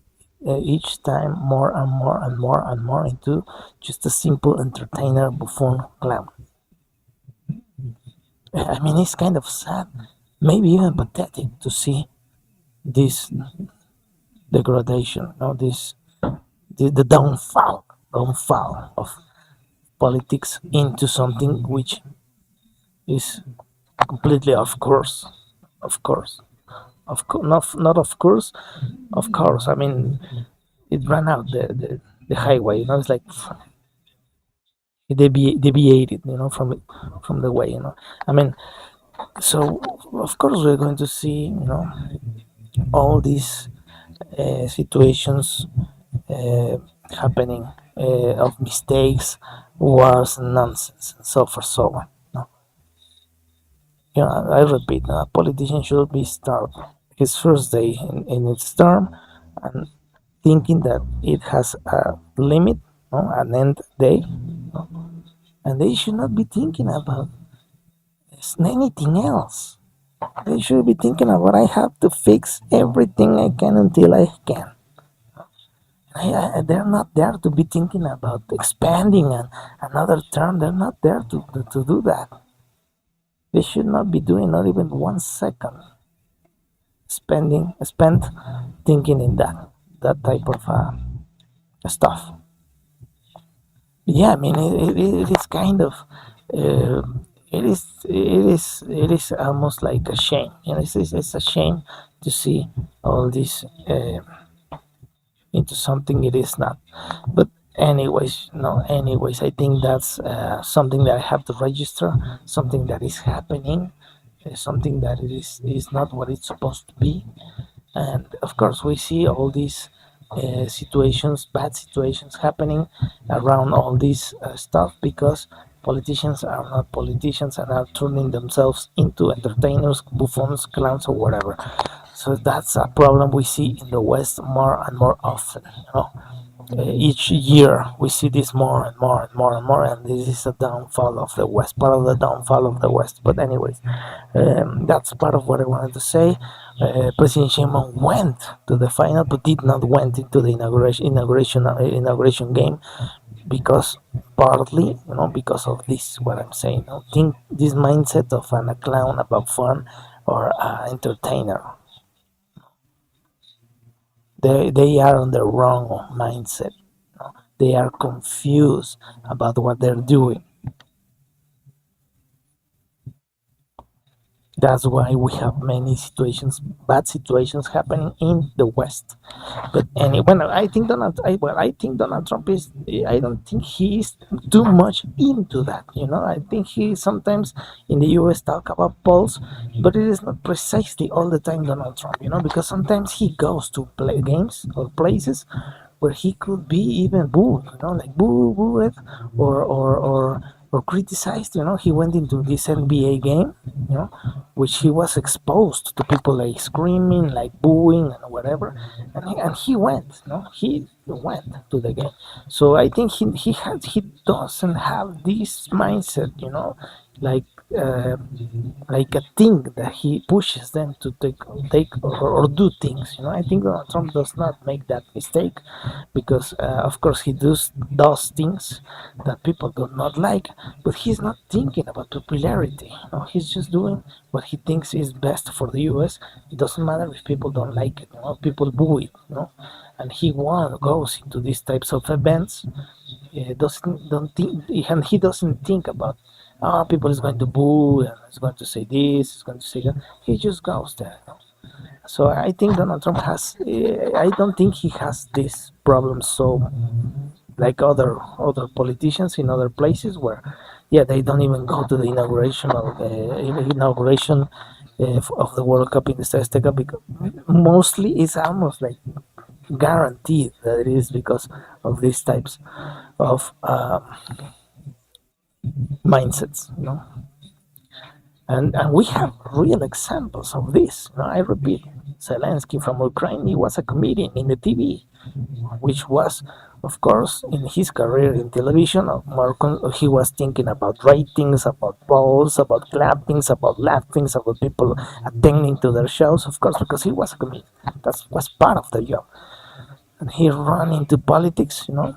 each time more and more and more and more into just a simple entertainer, buffoon, clown. I mean, it's kind of sad, maybe even pathetic to see this degradation, this the downfall of politics into something which is completely of course, not of course, of course. I mean, it ran out the highway. It's like it deviated, from it, from the way. I mean, so of course we're going to see, all these situations uh, happening of mistakes, wars, and nonsense, and so forth, so on. I repeat, a politician should be start his first day in its term and thinking that it has a limit, an end day, and they should not be thinking about anything else. They should be thinking about I have to fix everything I can until I can. They're not there to be thinking about expanding another term. They're not there to do that. They should not be doing not even 1 second spent thinking in that type of stuff. Yeah, I mean it is kind of uh, it is almost like a shame. It's a shame to see all this into something it is not. But anyways, no. Anyways, I think that's something that I have to register. Something that is happening. Something that it is not what it's supposed to be. And of course, we see all these situations, bad situations happening around all this stuff because politicians are not politicians and are turning themselves into entertainers, buffoons, clowns, or whatever. So that's a problem we see in the West more and more often. each year we see this more and more and more and more, and this is a downfall of the West, part of the downfall of the West. But anyways, that's part of what I wanted to say. President Sheinbaum went to the final, but did not went into the inauguration game because partly, because of this, what I'm saying. Think this mindset of a clown about fun or entertainer. They are on the wrong mindset. They are confused about what they're doing. That's why we have many situations, bad situations happening in the West. But anyway, well, I think Donald Trump is. I don't think he is too much into that. I think he sometimes in the U.S. talk about polls, but it is not precisely all the time Donald Trump. Because sometimes he goes to play games or places where he could be even booed. Like booed or criticized. He went into this NBA game, which he was exposed to people like screaming, like booing, and whatever, and he went, he went to the game. So I think he doesn't have this mindset, like uh, like a thing that he pushes them to take or do things. I think Donald Trump does not make that mistake because, of course, he does things that people do not like, but he's not thinking about popularity. He's just doing what he thinks is best for the U.S. It doesn't matter if people don't like it. People boo it. And he goes into these types of events. Doesn't don't think, and he doesn't think about people is going to boo and is going to say this, is going to say that. He just goes there. So I think Donald Trump has. I don't think he has this problem so like other politicians in other places where, yeah, they don't even go to the inauguration of the World Cup in the Azteca because mostly it's almost like guaranteed that it is because of these types of mindsets, and we have real examples of this. I repeat, Zelensky from Ukraine, he was a comedian in the TV, which was, of course, in his career in television, he was thinking about ratings, about polls, about clappings, about laughings, about people attending to their shows, of course, because he was a comedian. That was part of the job. And he ran into politics, and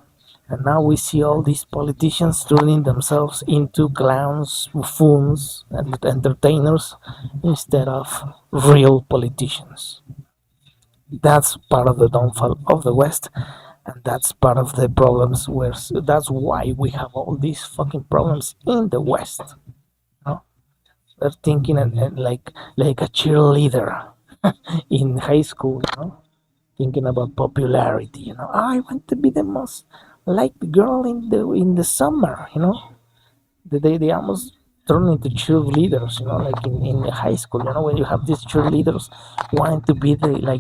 now we see all these politicians turning themselves into clowns, buffoons, and entertainers instead of real politicians. That's part of the downfall of the West, and that's part of the problems. That's why we have all these fucking problems in the West. They're thinking like a cheerleader in high school. Thinking about popularity. I want to be the most liked girl in the summer. They almost turn into cheerleaders. Like in high school. When you have these cheerleaders wanting to be the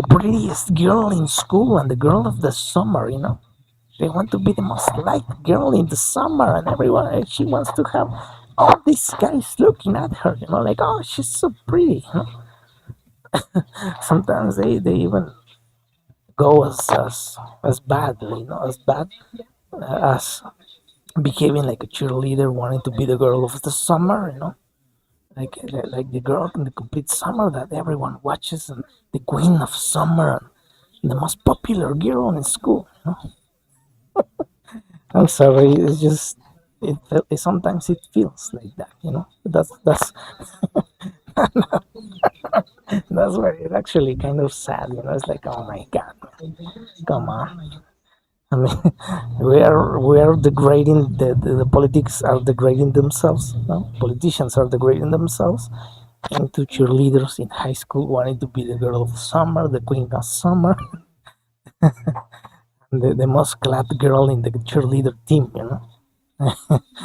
prettiest girl in school and the girl of the summer. They want to be the most liked girl in the summer, and everyone she wants to have all these guys looking at her. Like, oh, she's so pretty. Sometimes they even go as badly, as bad as behaving like a cheerleader, wanting to be the girl of the summer, like the girl in the complete summer that everyone watches, and the queen of summer, and the most popular girl in school. I'm sorry, it's just sometimes it feels like that. That's where it actually kind of sad. It's like, oh my god, come on. I mean, we are degrading the politics are degrading themselves. No? Politicians are degrading themselves into cheerleaders in high school wanting to be the girl of summer, the queen of summer, the most glad girl in the cheerleader team.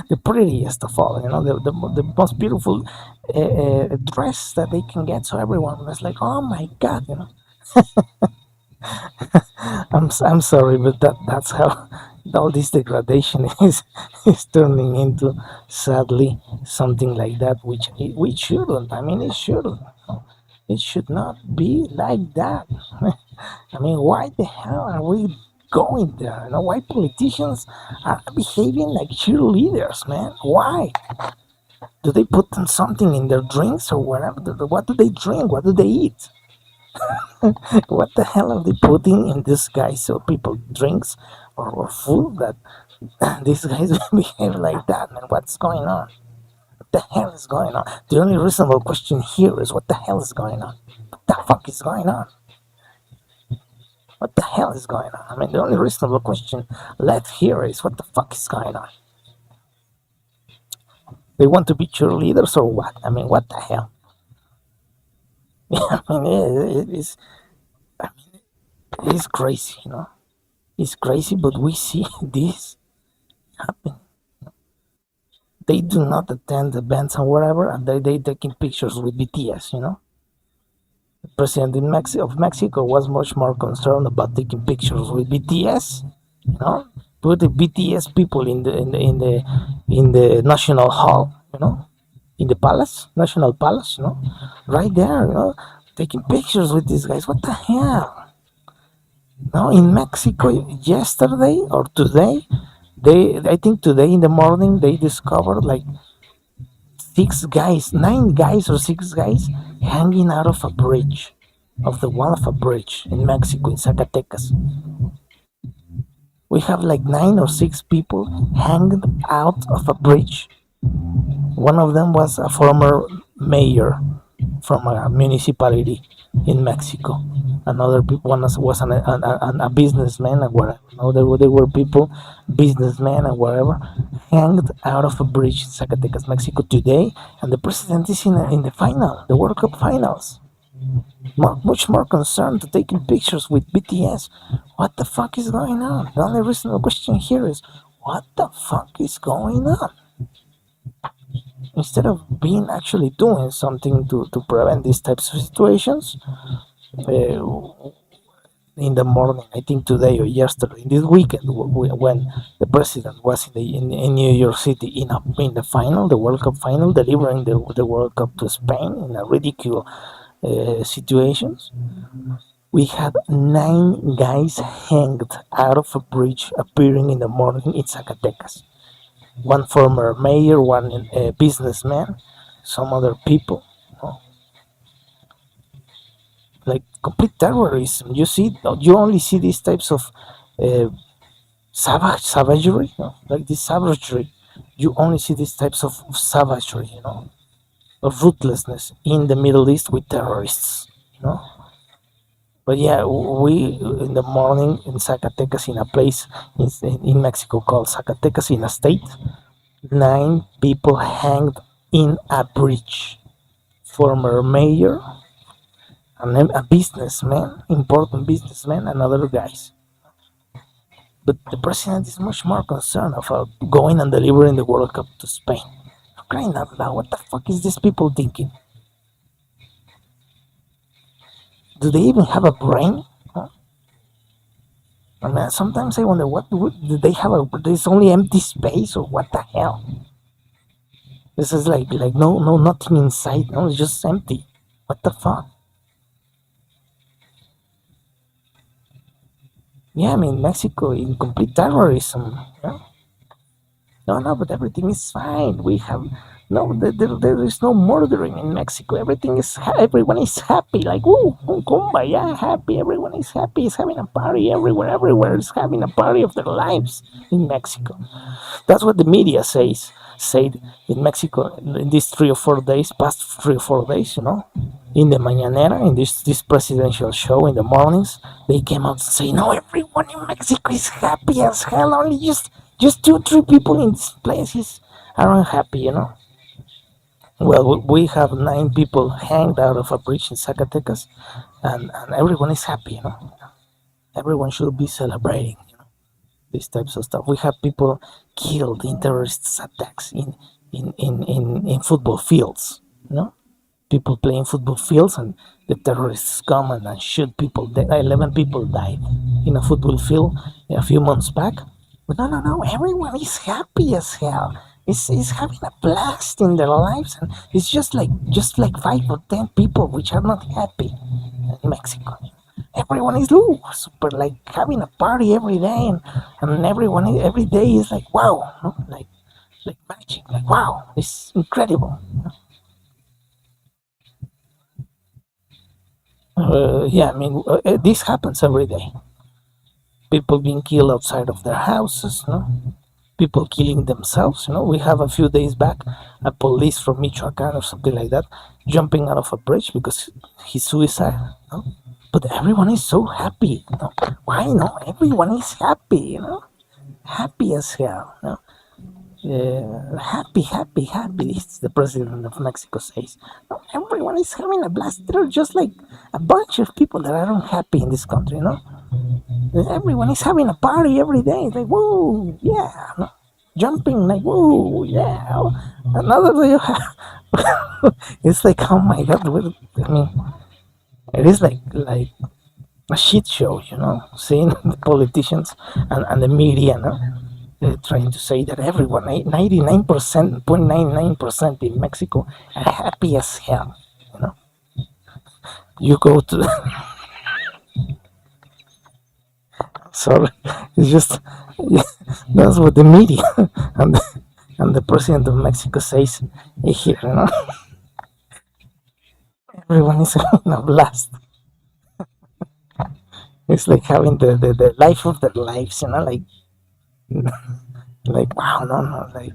The prettiest of all. The most beautiful dress that they can get. So everyone was like, oh my god. I'm sorry, but that's how all this degradation is turning into, sadly, something like that, which shouldn't. I mean, it shouldn't. It should not be like that. I mean, why the hell are we going there? You know, why politicians are behaving like cheerleaders, man? Why? Do they put something in their drinks or whatever? What do they drink? What do they eat? What the hell are they putting in these guys so people drinks or food that these guys behave like that, man? What's going on? What the hell is going on? The only reasonable question here is what the hell is going on? What the fuck is going on? What the hell is going on? I mean, the only reasonable question left here is what the fuck is going on? They want to be cheerleaders or what? I mean, what the hell? I mean, it's crazy, you know. It's crazy, but we see this happen. They do not attend events and whatever, and they taking pictures with BTS, you know. The president of Mexico was much more concerned about taking pictures with BTS, you know, put the BTS people in the national hall, you know, in the palace, national palace, you know, right there, you know, taking pictures with these guys. What the hell? No, in Mexico yesterday or today, I think today in the morning they discovered like 6 guys, 9 guys or 6 guys hanging out of a bridge, of the wall of a bridge in Mexico, in Zacatecas. We have like 9 or 6 people hanged out of a bridge. One of them was a former mayor from a municipality in Mexico. Another one was a businessman and whatever. No, they were people, businessmen and whatever, hanged out of a bridge in Zacatecas, Mexico today, and the president is in the final, the World Cup finals. Much more concerned to taking pictures with BTS. What the fuck is going on? The only reasonable question here is, what the fuck is going on? Instead of being actually doing something to prevent these types of situations, in the morning, I think today or yesterday, this weekend, when the president was in New York City in the final, the World Cup final, delivering the World Cup to Spain in a ridiculous situations, we had 9 guys hanged out of a bridge appearing in the morning in Zacatecas. One former mayor, one businessman, some other people. Like complete terrorism. You only see these types of uh, savagery, like this savagery. You only see these types of savagery, of ruthlessness in the Middle East with terrorists, But yeah, we in the morning in Zacatecas, in a place in Mexico called Zacatecas, in a state, 9 people hanged in a bridge. Former mayor, a businessman, important businessman, and other guys. But the president is much more concerned about going and delivering the World Cup to Spain. For crying out loud, what the fuck is these people thinking? Do they even have a brain? Huh? I mean, sometimes I wonder, what do they have? There's only empty space, or what the hell? This is like no nothing inside. No, it's just empty. What the fuck? Yeah, I mean, Mexico in complete terrorism. Yeah? No, but everything is fine. We have there is no murdering in Mexico. Everyone is happy. Like, woo, kumbaya, happy. Everyone is happy. Is having a party everywhere. Everywhere is having a party of their lives in Mexico. That's what the media said in Mexico in these 3 or 4 days, past 3 or 4 days, in the mañanera, in this presidential show in the mornings, they came out and say, no, everyone in Mexico is happy as hell. Only just 2 or 3 people in this place are unhappy, Well, we have 9 people hanged out of a bridge in Zacatecas, and everyone is happy, Everyone should be celebrating, these types of stuff. We have people killed in terrorist attacks in football fields, People playing football fields, and the terrorists come and shoot people. 11 people died in a football field a few months back. But no, everyone is happy as hell. Is having a blast in their lives, and it's just like 5 or 10 people which are not happy in Mexico. everyone is ooh, super like having a party every day, and everyone every day is like wow, no? Like magic, like wow, it's incredible. Yeah, I mean this happens every day. People being killed outside of their houses, no? People killing themselves. We have a few days back a police from Michoacan or something like that jumping out of a bridge because he's suicide. No? But everyone is so happy. Why no? Everyone is happy. Happy as hell. Happy, happy, happy. It's the president of Mexico says. No, everyone is having a blast. They're just like a bunch of people that are unhappy in this country. Everyone is having a party every day. It's like, woo, yeah. No? Jumping, like, woo, yeah. Another day, it's like, oh my God. I mean, it is like a shit show, seeing the politicians and the media, no? Trying to say that everyone, 99%, 0.99% in Mexico are happy as hell. You go to, sorry, it's just, yeah, that's what the media and the president of Mexico says here, everyone is having a blast. It's like having the life of their lives, like wow, no, like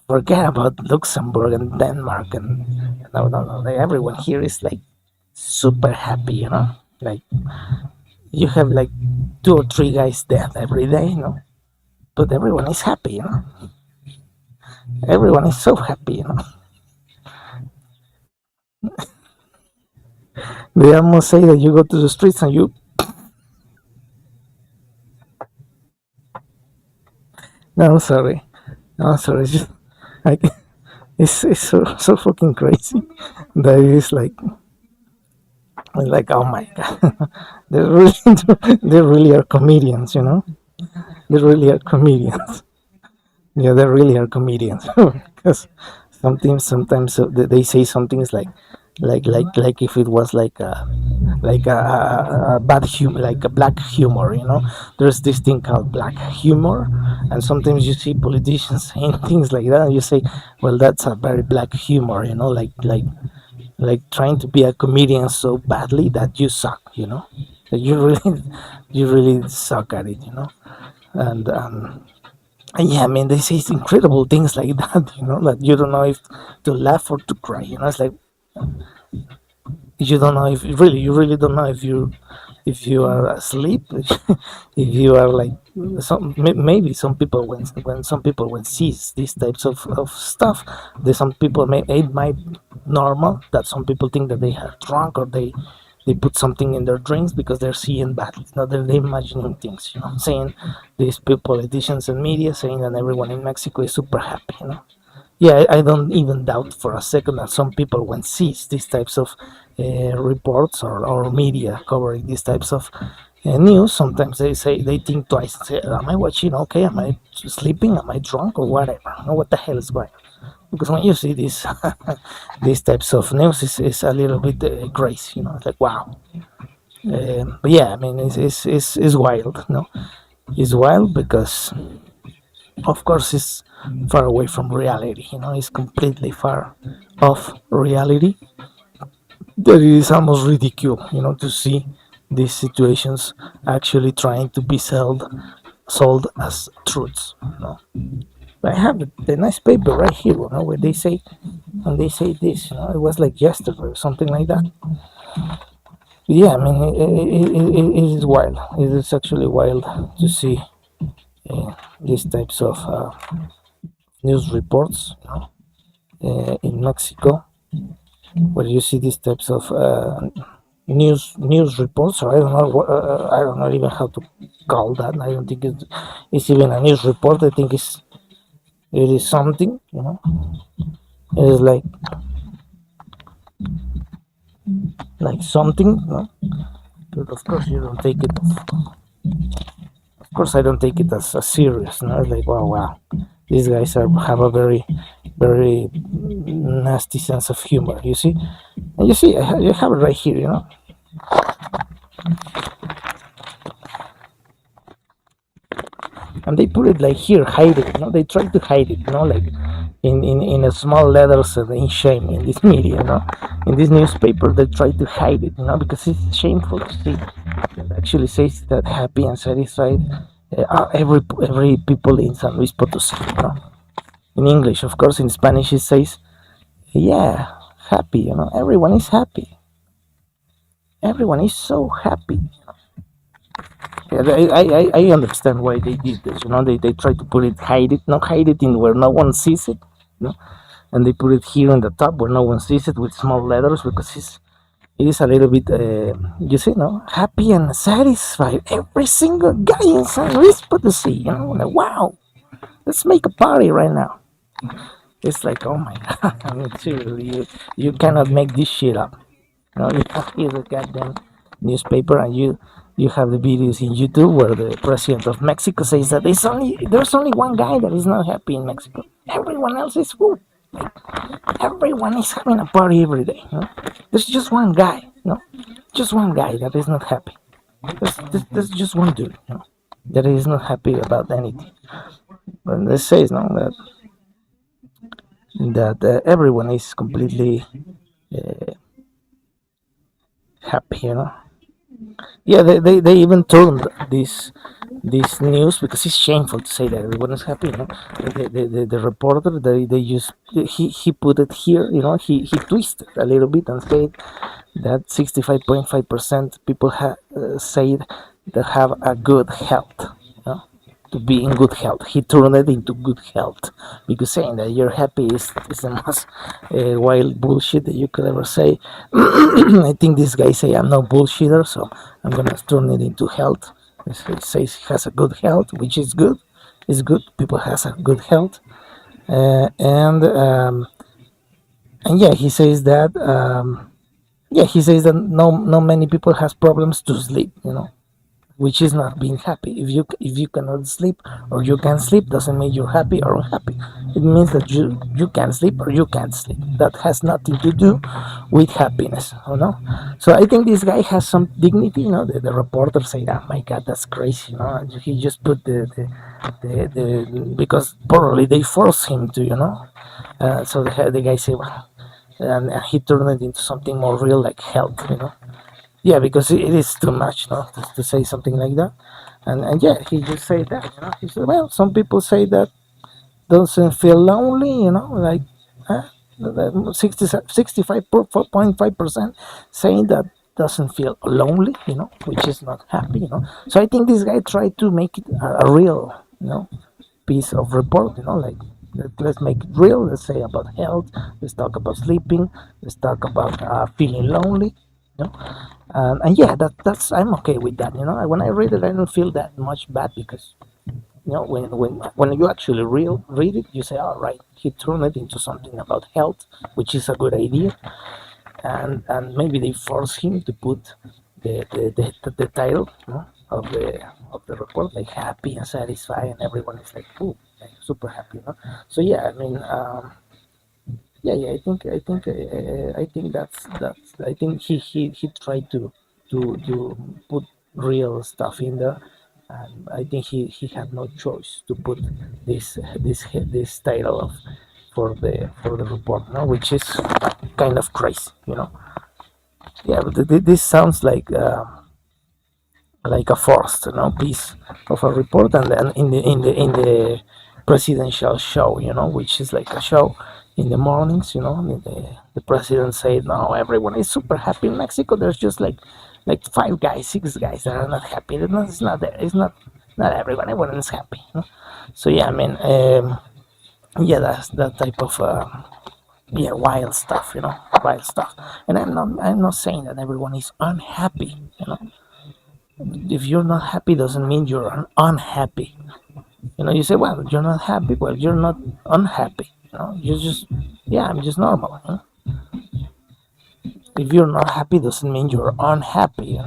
forget about Luxembourg and Denmark and no, like, everyone here is like super happy, like you have like two or three guys dead every day, but everyone is happy, everyone is so happy, they almost say that you go to the streets and you no sorry, no sorry, it's just like it's so fucking crazy that it is like oh my God, they really they really are comedians, they really are comedians. Yeah, they really are comedians because sometimes they say some things like if it was like a bad humor, like a black humor. There's this thing called black humor, and sometimes you see politicians saying things like that, and you say, well, that's a very black humor. Like trying to be a comedian so badly that you suck. That you really you really suck at it. And yeah, I mean, they say incredible things like that, that you don't know if to laugh or to cry. It's like you don't know if you really don't know if you are asleep, if you are like maybe some people when some people when sees these types of stuff, there's some people it might normal that some people think that they are drunk or they put something in their drinks because they're seeing badly. They're imagining things, saying these people, politicians and media saying that everyone in Mexico is super happy, Yeah, I don't even doubt for a second that some people, when sees these types of reports or media covering these types of news, sometimes they think twice and say, "Am I watching? Okay, am I sleeping? Am I drunk or whatever? What the hell is going on?" Because when you see this these types of news, is a little bit crazy. It's like wow. But yeah, I mean, it's wild. It's wild because of course it's far away from reality. It's completely far off reality. That it is almost ridiculous, to see these situations actually trying to be sold as truths. I have the nice paper right here, where they say, and they say this, it was like yesterday or something like that. Yeah, I mean, it is wild. It is actually wild to see these types of news reports, in Mexico, where you see these types of news reports. Or I don't know I don't know even how to call that. I don't think it's even a news report. I think it is something. It is like something. But of course you don't take it. Of course I don't take it as serious. It's like wow. These guys have a very nasty sense of humor. You see, and you have it right here. And they put it like here, hide it. They try to hide it. Like in a small letters in shame in this media. In this newspaper they try to hide it. Because it's shameful to see. It actually says that happy and satisfied are every people in San Luis Potosí. In English, of course. In Spanish, it says, "Yeah, happy." Everyone is happy. Everyone is so happy. Yeah, I understand why they did this. They try to put it, hide it, not hide it in where no one sees it. You know, and they put it here on the top where no one sees it with small letters because it is a little bit, happy and satisfied. Every single guy in San Luis Potosí, like, wow, let's make a party right now. It's like, oh my god, I mean, seriously, you cannot make this shit up. You have here the goddamn newspaper, and you have the videos in YouTube where the president of Mexico says that there's only one guy that is not happy in Mexico. Everyone else is cool. Everyone is having a party every day. There's just one guy, just one guy that is not happy. There's just one dude, that is not happy about anything. But they say, that everyone is completely happy, Yeah, they even turned this news because it's shameful to say that everyone is happy. The reporter they just he put it here. He twisted a little bit and said that 65.5% people said they have a good health. To be in good health. He turned it into good health because saying that you're happy is the most wild bullshit that you could ever say. I think this guy say I'm no bullshitter, so I'm gonna turn it into health. He says he has a good health, which is good. It's good. People has a good health, and yeah, he says that. He says that no many people has problems to sleep. Which is not being happy. If you cannot sleep or you can sleep doesn't mean you're happy or unhappy. It means that you can sleep or you can't sleep. That has nothing to do with happiness. So I think this guy has some dignity. The reporter said, "Oh my God, that's crazy." He just put the because probably they force him to. So the guy said, "Well," and he turned it into something more real, like health. Yeah, because it is too much, no, to say something like that. And yeah, he just said that, He said, well, some people say that doesn't feel lonely, like 65.5% saying that doesn't feel lonely, which is not happy, So I think this guy tried to make it a real, piece of report, like let's make it real. Let's say about health. Let's talk about sleeping. Let's talk about feeling lonely. And yeah, that's I'm okay with that. When I read it, I don't feel that much bad because when you actually read it, you say, all right, he turned it into something about health, which is a good idea, and maybe they force him to put the title of the report like happy and satisfied, and everyone is like, ooh, like super happy. So yeah, I mean. Yeah, I think that's I think he tried to put real stuff in there, and I think he had no choice to put this title of for the report, which is kind of crazy. Yeah, but this sounds like a forced, piece of a report, and then in the presidential show, which is like a show in the mornings, the president said, no, everyone is super happy in Mexico. There's just like five guys, six guys that are not happy. It's not there. It's not everyone. Everyone is happy. So yeah, I mean, yeah, that's that type of yeah, wild stuff, wild stuff. And I'm not saying that everyone is unhappy. If you're not happy doesn't mean you're unhappy. You say, well, you're not happy. Well, you're not unhappy. You're just, yeah, I'm just normal. If you're not happy doesn't mean you're unhappy.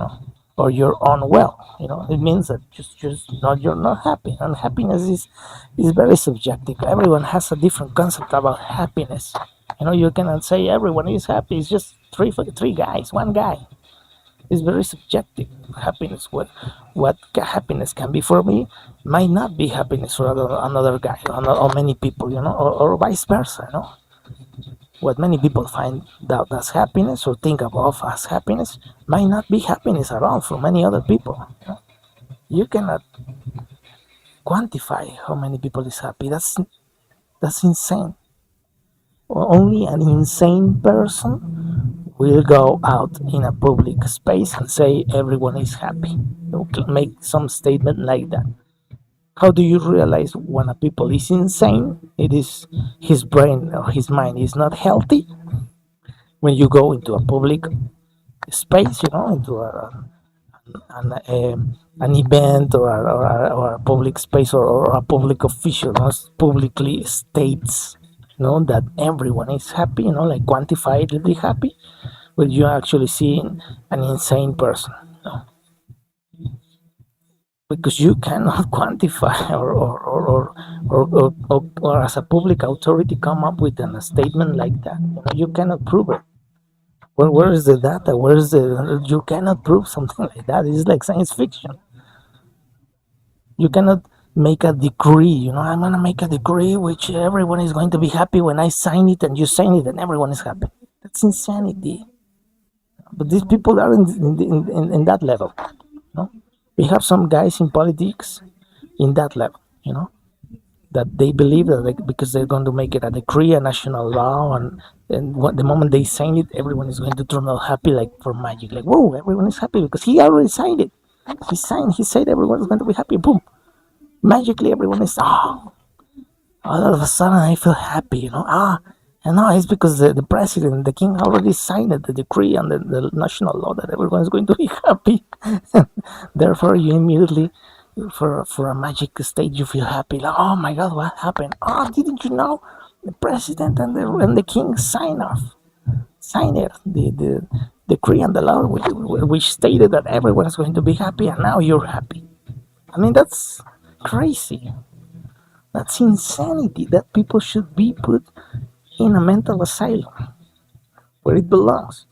Or you're unwell. It means that just not you're not happy. And happiness is very subjective. Everyone has a different concept about happiness. You cannot say everyone is happy. It's just three guys, one guy. It's very subjective. Happiness, what happiness can be for me might not be happiness for another guy, or many people, or vice versa. What many people find out as happiness or think of as happiness might not be happiness at all for many other people. You cannot quantify how many people is happy. That's insane. Only an insane person will go out in a public space and say everyone is happy. Make some statement like that. How do you realize when a people is insane? It is his brain or his mind is not healthy. When you go into a public space, into an event or a public space or a public official publicly states, that everyone is happy, like quantifiably happy, but you're actually seeing an insane person. Because you cannot quantify or as a public authority come up with a statement like that. You cannot prove it. Where is the data? Where is the? You cannot prove something like that. It's like science fiction. You cannot make a decree. I'm gonna make a decree which everyone is going to be happy when I sign it, and you sign it, and everyone is happy. That's insanity. But these people are in that level. We have some guys in politics in that level. That they believe that because they're going to make it a decree, a national law, and the moment they sign it, everyone is going to turn out happy like for magic. Like, whoa, everyone is happy because he already signed it. He signed, he said everyone is going to be happy. Boom. Magically, everyone is, all of a sudden I feel happy, and no, it's because the president, the king already signed it, the decree and the national law that everyone is going to be happy. Therefore, you immediately, for a magic state, you feel happy. Like, oh my God, what happened? Oh, didn't you know? The president and the king signed it, the decree and the law, which stated that everyone is going to be happy, and now you're happy. I mean, that's crazy. That's insanity. That people should be put in a mental asylum where it belongs.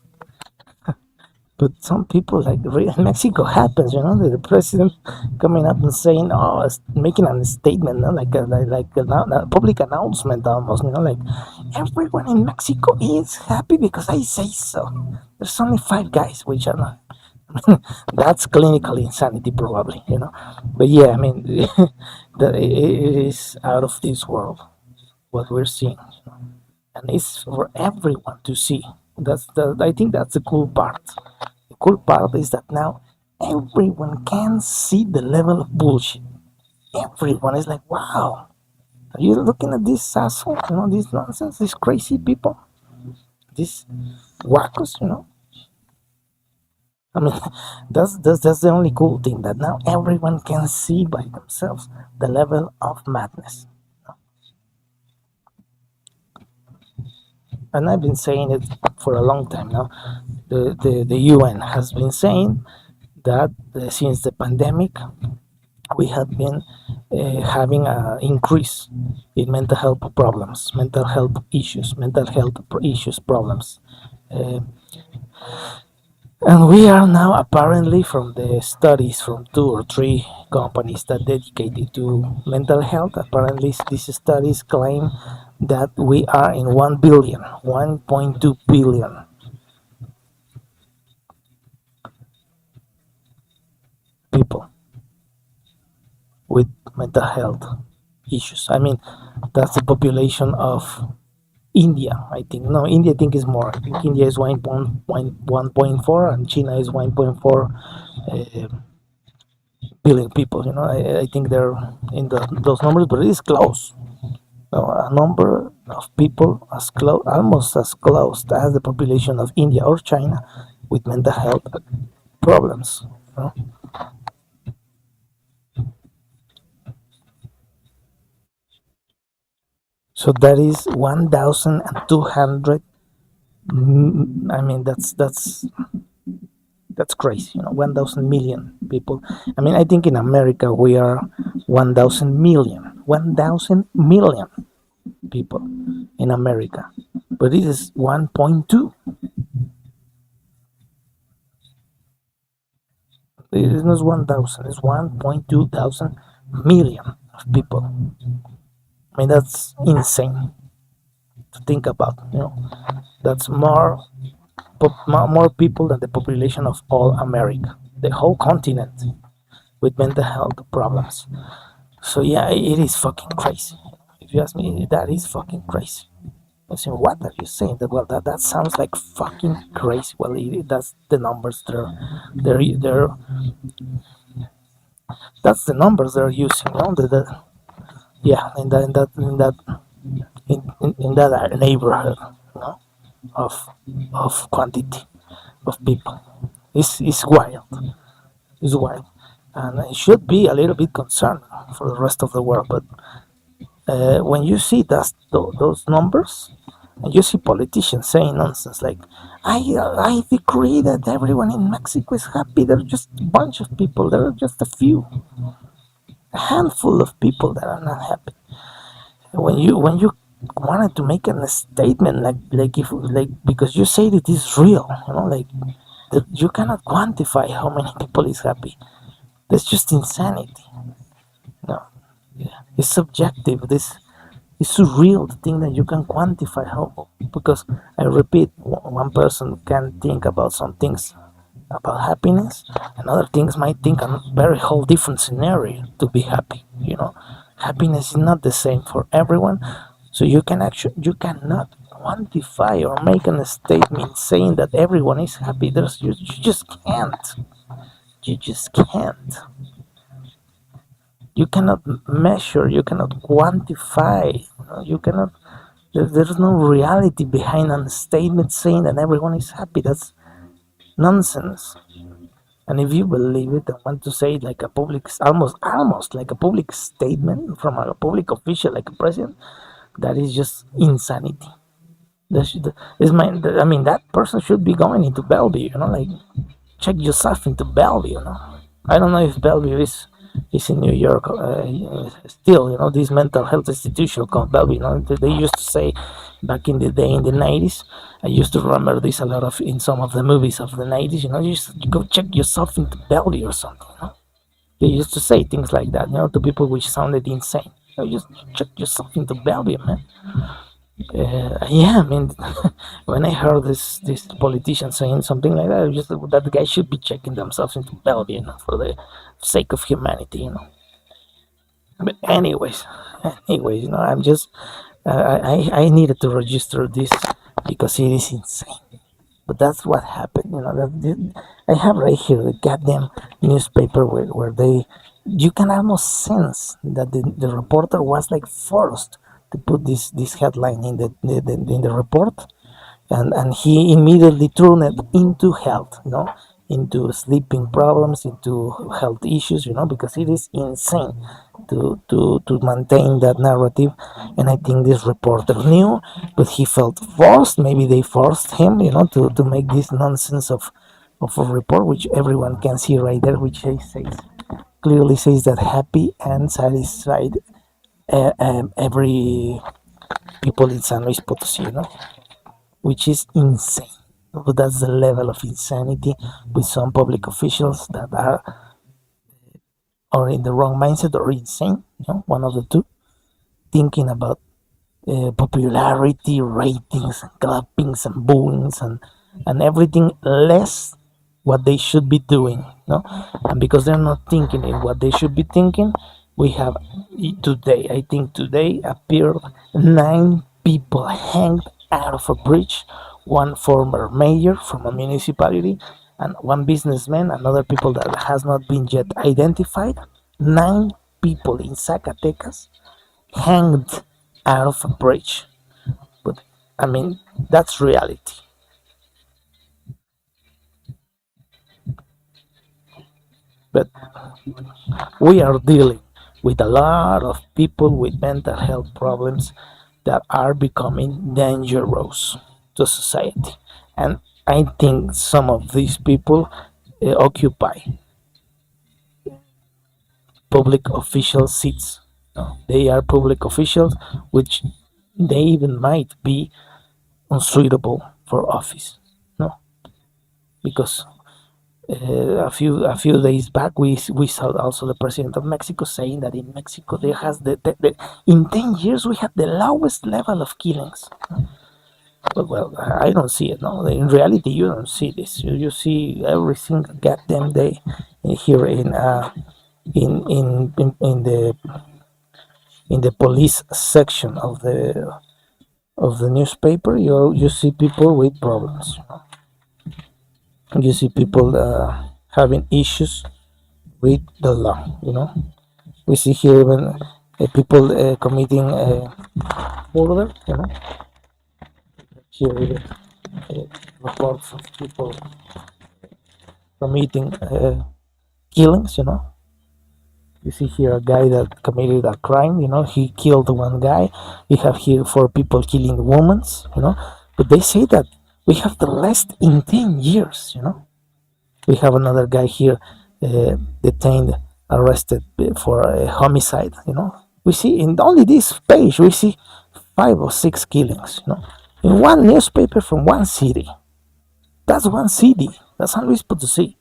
But some people, like in Mexico, happens. The president coming up and saying, "Oh," making a statement, like a public announcement, almost. Like everyone in Mexico is happy because I say so. There's only 5 guys, which are not. That's clinical insanity, probably. But yeah, I mean, it is out of this world what we're seeing, and it's for everyone to see. I think that's the cool part. The cool part is that now everyone can see the level of bullshit. Everyone is like, wow, are you looking at this asshole? This nonsense, these crazy people, these wackos. I mean, that's the only cool thing, that now everyone can see by themselves the level of madness. And I've been saying it for a long time now. The UN has been saying that since the pandemic, we have been having an increase in mental health problems, mental health issues, problems. Uh, And we are now apparently, from the studies from 2 or 3 companies that dedicated to mental health, apparently these studies claim that we are in 1 billion, 1.2 billion people with mental health issues. I mean, that's the population of India, I think. No, India, I think, is more. I think India is 1.4 and China is 1.4 billion people. I think they're in those numbers, but it is close. A number of people as close, almost as close as the population of India or China with mental health problems. So that is 1,200. I mean, that's crazy. 1,000 million people. I mean, I think in America we are 1,000 million. 1,000 million people in America, but it is 1.2. It's not 1,000. It's 1.2 thousand million of people. I mean, that's insane to think about. That's more people than the population of all America, the whole continent, with mental health problems. So yeah, it is fucking crazy. If you ask me, that is fucking crazy. I say, what are you saying? That sounds like fucking crazy. Well, that's the numbers they're that's the numbers they're using. Yeah, in that neighborhood, you know, of quantity of people. It's wild. It's wild, and it should be a little bit concerning for the rest of the world. But when you see those numbers, and you see politicians saying nonsense like, I decree that everyone in Mexico is happy. They're just a bunch of people. There are just a handful of people that are not happy. When you wanted to make a statement like if like because you say it is real, like that you cannot quantify how many people is happy. That's just insanity. No, yeah. It's subjective. This is surreal to think that you can quantify how. Because I repeat, one person can think about some things about happiness, and other things might think a very whole different scenario to be happy. Happiness is not the same for everyone, so you cannot quantify or make a statement saying that everyone is happy. You just can't. You just can't. You cannot measure. You cannot quantify. You cannot. There's no reality behind a statement saying that everyone is happy. That's nonsense. And if you believe it and want to say it like a public, almost like a public statement from a public official, like a president, that is just insanity. I mean, that person should be going into Bellevue. Like check yourself into Bellevue. I don't know if Bellevue is in New York still. This mental health institution called Bellevue. They used to say back in the day in the 90s. I used to remember this a lot of in some of the movies of the 90s. You go check yourself into Bellevue or something. They used to say things like that. To people which sounded insane. Just check yourself into Bellevue, man. Yeah, I mean, when I heard this politician saying something like that, I just that the guy should be checking themselves into Bellevue, for the sake of humanity. But anyways, I'm just I needed to register this because it is insane. But that's what happened. I have right here the goddamn newspaper where you can almost sense that the reporter was like forced to put this headline in the report, and he immediately turned it into health, into sleeping problems, into health issues, because it is insane to maintain that narrative. And I think this reporter knew, but he felt forced. Maybe they forced him, to make this nonsense of a report, which everyone can see right there, which clearly says that happy and satisfied every people in San Luis Potosí, which is insane. But that's the level of insanity with some public officials that are or in the wrong mindset or insane, one of the two, thinking about popularity ratings and clappings and booings and everything less what they should be doing, and because they're not thinking in what they should be thinking, we have today, I think today appeared 9 people hanged out of a bridge, one former mayor from a municipality and one businessman, another people that has not been yet identified. 9 people in Zacatecas hanged out of a bridge. But I mean, that's reality. But we are dealing with a lot of people with mental health problems that are becoming dangerous to society. And I think some of these people occupy public official seats. No, they are public officials, which they even might be unsuitable for office. No, because A few days back, we saw also the president of Mexico saying that in Mexico there has in 10 years we had the lowest level of killings. But well, I don't see it. No, in reality, you don't see this. You see every single goddamn day here in the police section of the newspaper. You see people with problems. You see people having issues with the law. We see here even people committing murder. Here even reports of people committing killings. You see here a guy that committed a crime. He killed one guy. We have here four people killing women. But they say that we have the last in 10 years. We have another guy here detained, arrested for a homicide. We see in only this page we see 5 or 6 killings. In one newspaper from one city. That's one city. That's San Luis Potosí.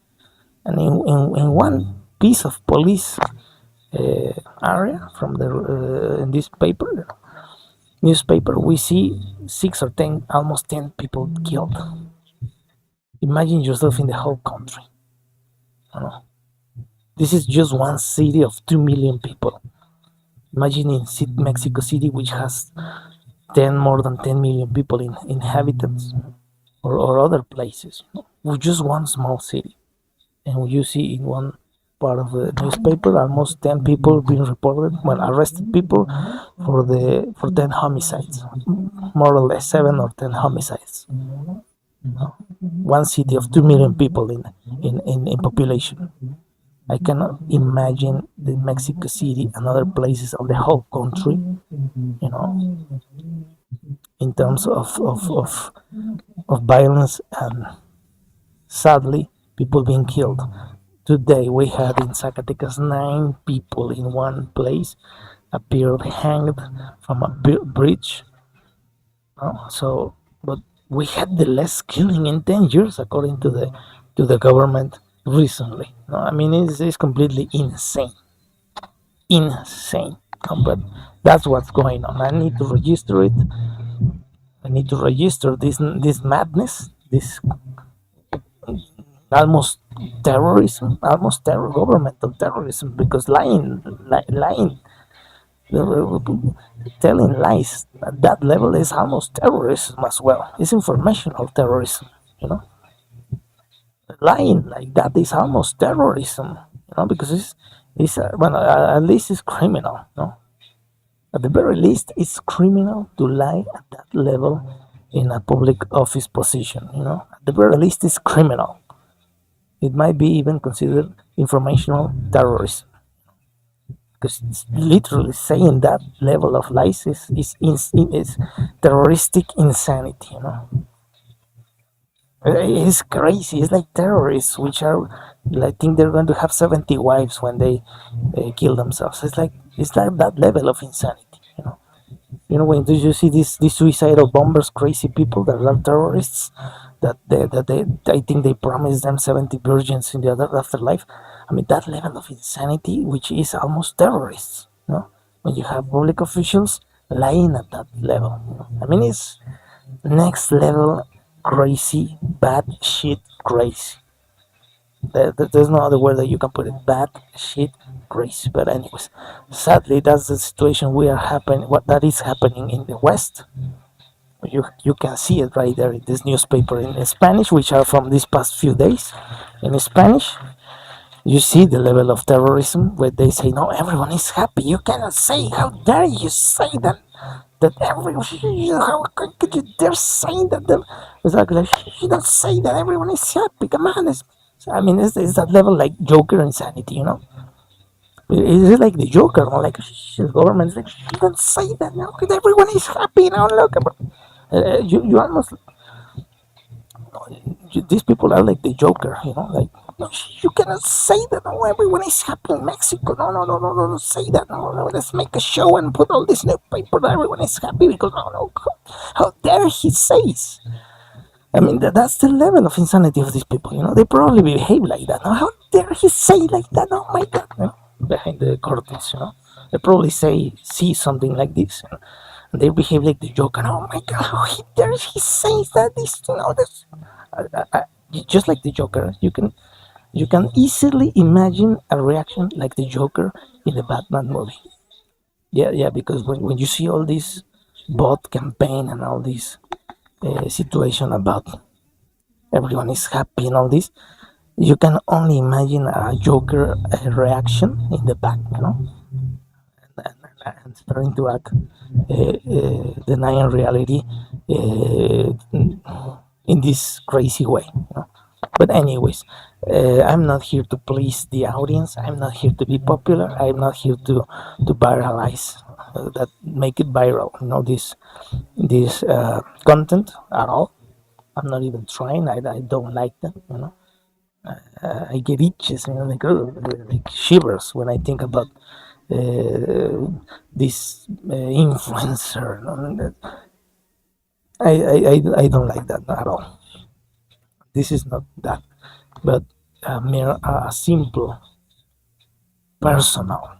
And in one piece of police area from the in this newspaper, we see 6 or 10, almost 10 people killed. Imagine yourself in the whole country. This is just one city of 2 million people. Imagine in Mexico City, which has more than 10 million people in inhabitants, or other places. With just one small city, and you see in one part of the newspaper almost 10 people being reported, well, arrested people for 10 homicides, more or less 7 or 10 homicides. One city of 2 million people in population. I cannot imagine the Mexico City and other places of the whole country, in terms of violence, and sadly people being killed. Today we had in Zacatecas 9 people in one place appeared hanged from a bridge. So, but we had the less killing in 10 years, according to the government recently. I mean, it's completely insane. But that's what's going on. I need to register it. I need to register this madness, this almost terrorism, almost governmental terrorism, because lying, telling lies at that level is almost terrorism as well. It's informational terrorism, Lying like that is almost terrorism, because at least it's criminal, At the very least, it's criminal to lie at that level in a public office position, At the very least, it's criminal. It might be even considered informational terrorism, because it's literally saying that level of lies is terroristic insanity. It's crazy. It's like terrorists, which are, I think they're going to have 70 wives when they kill themselves. It's like that level of insanity. When you see these suicidal bombers, crazy people that are terrorists, I think they promise them 70 virgins in the other afterlife. I mean, that level of insanity, which is almost terrorists. When you have public officials lying at that level. I mean, it's next level crazy, bad shit crazy. There's no other word that you can put it. Bad shit crazy. But anyways, sadly, that's the situation what that is happening in the West. You can see it right there in this newspaper in Spanish, which are from these past few days. In Spanish, you see the level of terrorism where they say, no, everyone is happy. You cannot say, how dare you say that everyone, how could you dare say that? Exactly, you don't say that everyone is happy. Come on, it's that level like Joker insanity, It's like the Joker, like the government's like, you don't say that now. Everyone is happy now. Look, you almost, these people are like the Joker, like, no, you cannot say that. No, everyone is happy in Mexico. No, don't say that. No, let's make a show and put all this newspaper that everyone is happy, because no, how dare he says? I mean, that's the level of insanity of these people. They probably behave like that. Now, how dare he say like that? Oh my god! Behind the curtains, they probably see something like this, and they behave like the Joker. Oh my god! How he dare he say that? This. Just like the Joker, you can easily imagine a reaction like the Joker in the Batman movie. Yeah, yeah, because when you see all this bot campaign and all this situation about everyone is happy and all this, you can only imagine a Joker reaction in the back, and starting to act, denying reality uh, in this crazy way. But anyways, I'm not here to please the audience. I'm not here to be popular. I'm not here to viralize, that make it viral. This content at all. I'm not even trying. I don't like them. I get itches, like shivers when I think about this influencer. I don't like that at all. This is not that, but a simple personal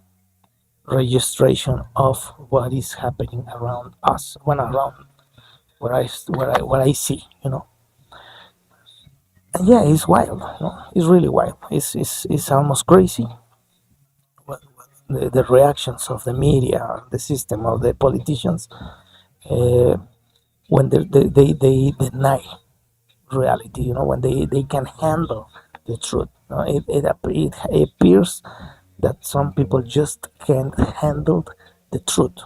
registration of what is happening around us, when around what I see, and yeah, it's wild, it's really wild. It's almost crazy. The reactions of the media, the system, of the politicians, uh, when they deny reality, when they can handle the truth. It appears that some people just can't handle the truth,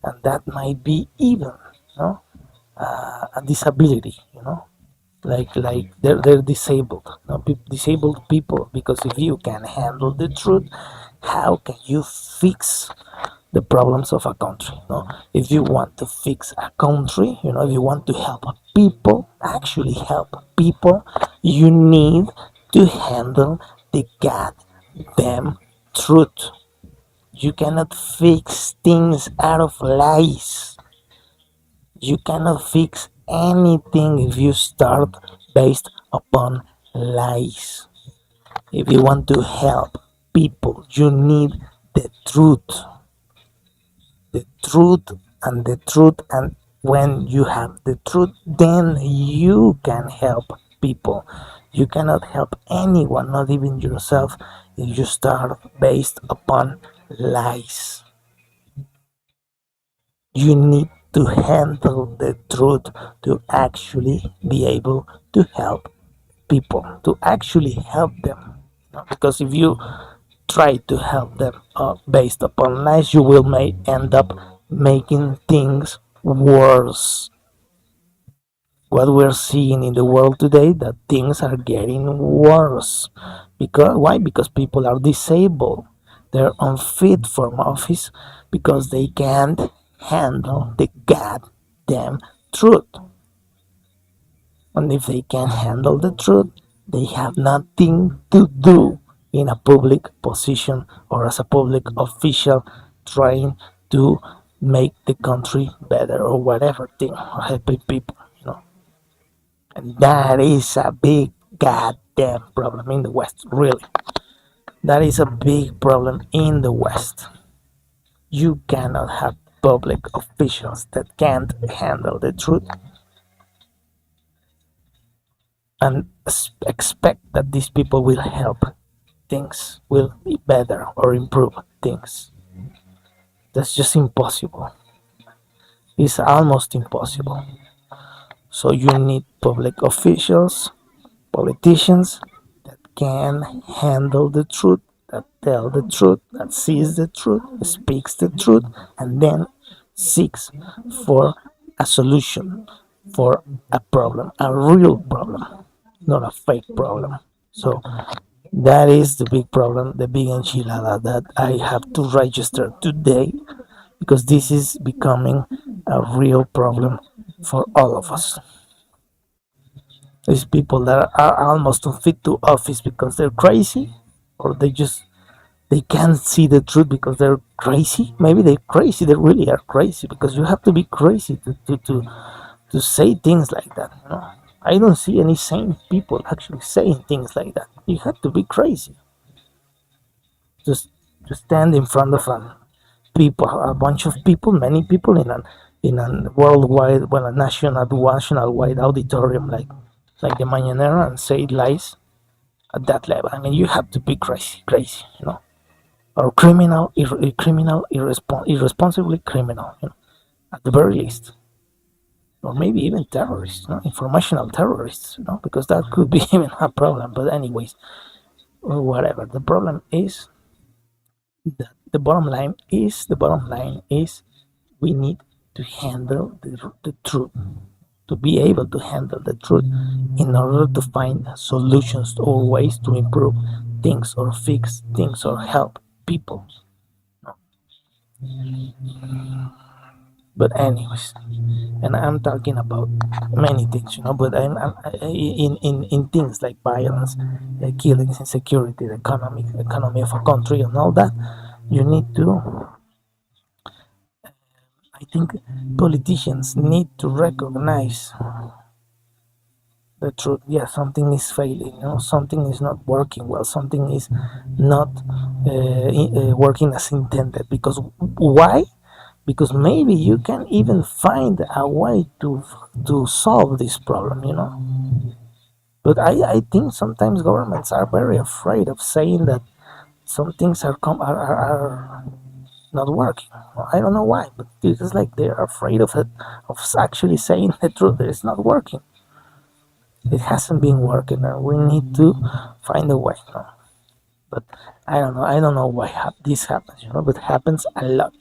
and that might be even, a disability, like they're disabled, disabled people, because if you can handle the truth, how can you fix the problems of a country? If you want to fix a country, if you want to help people, actually help people, you need to handle the goddamn truth. You cannot fix things out of lies. You cannot fix anything if you start based upon lies. If you want to help people, you need the truth. The truth and the truth. And when you have the truth, then you can help people. You cannot help anyone, not even yourself, if you start based upon lies. You need to handle the truth to actually be able to help people, to actually help them. Because if you try to help them based upon lies, you will may end up making things worse. What we're seeing in the world today, that things are getting worse. Because why? Because people are disabled. They're unfit for office because they can't handle the goddamn truth. And if they can't handle the truth, they have nothing to do in a public position or as a public official trying to make the country better or whatever thing, or helping people. And that is a big goddamn problem in the West, really. That is a big problem in the West. You cannot have public officials that can't handle the truth and expect that these people will help things, will be better or improve things. That's just impossible. It's almost impossible. So you need public officials, politicians that can handle the truth, that tell the truth, that sees the truth, speaks the truth, and then seeks for a solution for a problem, a real problem, not a fake problem. So that is the big problem, the big enchilada that I have to register today, because this is becoming a real problem for all of us. These people that are almost unfit to office because they're crazy, or they can't see the truth because they're crazy. Maybe they're crazy. They really are crazy, because you have to be crazy to say things like that. I don't see any sane people actually saying things like that. You have to be crazy just to stand in front of a bunch of people, many people in a worldwide, well, a national wide auditorium like the Mañanera and say lies at that level. I mean, you have to be crazy, crazy. Or irresponsibly criminal, at the very least, or maybe even terrorists, informational terrorists, because that could be even a problem. But anyways, whatever. The bottom line is we need to handle the truth, to be able to handle the truth in order to find solutions or ways to improve things or fix things or help people. But anyways, and I'm talking about many things, but in things like violence, killings, insecurity, the economy of a country, and all that. You need to, I think, politicians need to recognize the truth. Yeah, something is failing. Something is not working well. Something is not working as intended. Because why? Because maybe you can even find a way to solve this problem. But I think sometimes governments are very afraid of saying that some things are not working. I don't know why, but it's like they're afraid of it, of actually saying the truth. That it's not working. It hasn't been working, and we need to find a way. But I don't know. I don't know why this happens, but it happens a lot.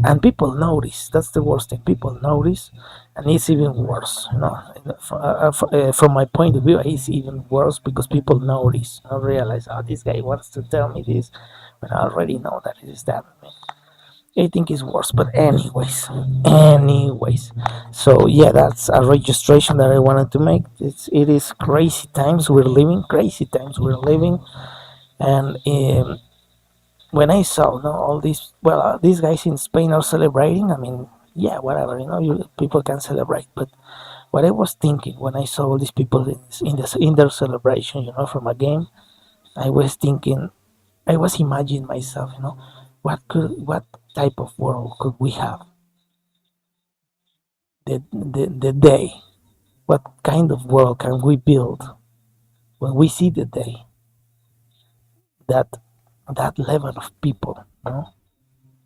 And people notice. That's the worst thing. People notice, and it's even worse. From my point of view, it's even worse because people notice, realize, oh, this guy wants to tell me this, but I already know that it is that. I think it's worse. But anyways. So yeah, that's a registration that I wanted to make. It is crazy times we're living. Crazy times we're living, and when I saw all these, well, these guys in Spain are celebrating. I mean, yeah, whatever, people can celebrate. But what I was thinking when I saw all these people in their celebration, from a game, I was thinking, I was imagining myself, what type of world could we have the day? What kind of world can we build when we see the day that that level of people,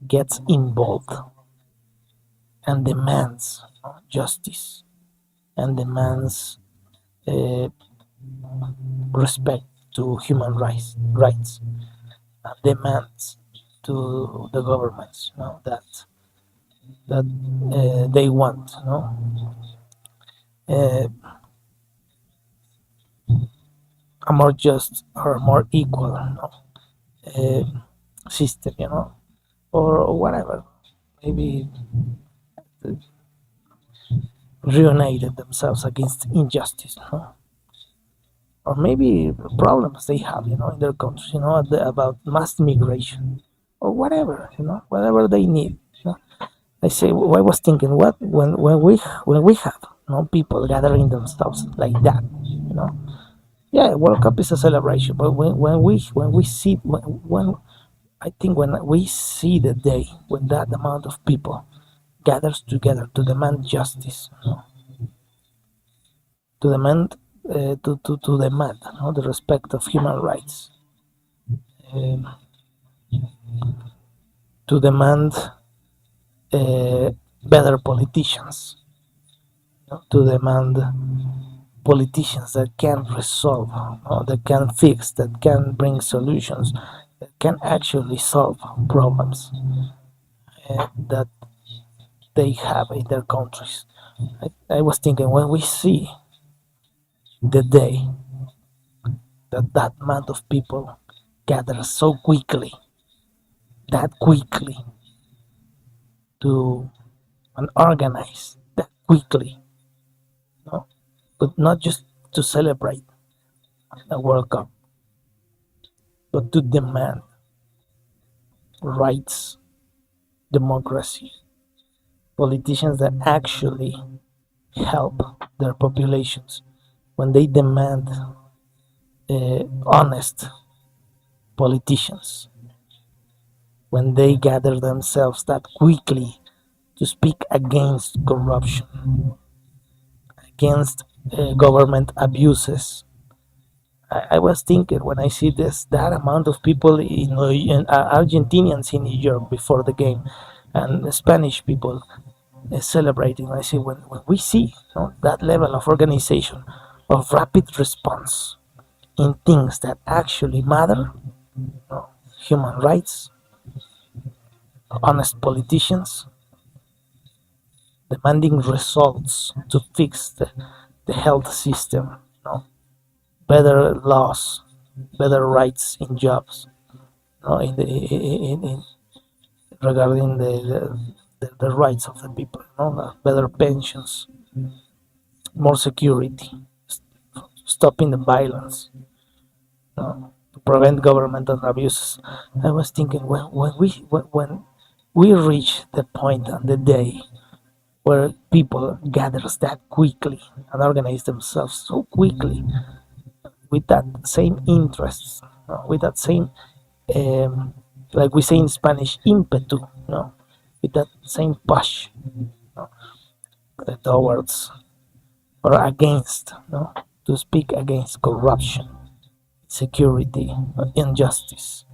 gets involved and demands justice and demands uh, respect to human rights and demands to the governments that they want uh, a more just or more equal uh, system, or whatever. Maybe reunited themselves against injustice, or maybe problems they have, in their countries, about mass migration or whatever they need. I say, I was thinking, what when we have people gathering themselves like that, yeah, World Cup is a celebration, but when we see when I think when we see the day when that amount of people gathers together to demand justice, to demand to demand the respect of human rights, um, to demand uh, better politicians, to demand politicians that can resolve, that can fix, that can bring solutions, that can actually solve problems that they have in their countries. I was thinking when we see the day that amount of people gather so quickly, that quickly, to and organize that quickly, no? But not just to celebrate a World Cup, but to demand rights, democracy, politicians that actually help their populations, when they demand honest politicians, when they gather themselves that quickly to speak against corruption, against government abuses. I was thinking when I see this that amount of people in Argentinians in New York before the game, and Spanish people celebrating. I see when we see, that level of organization, of rapid response in things that actually matter, human rights, honest politicians, demanding results to fix the health system, better laws, better rights in jobs, in regarding the rights of the people, better pensions, more security, stopping the violence, to prevent governmental abuses. I was thinking when we reach the point and the day where people gathers that quickly and organize themselves so quickly with that same interests, with that same, um, like we say in Spanish, impetu, with that same push, towards or against, to speak against corruption, security, injustice,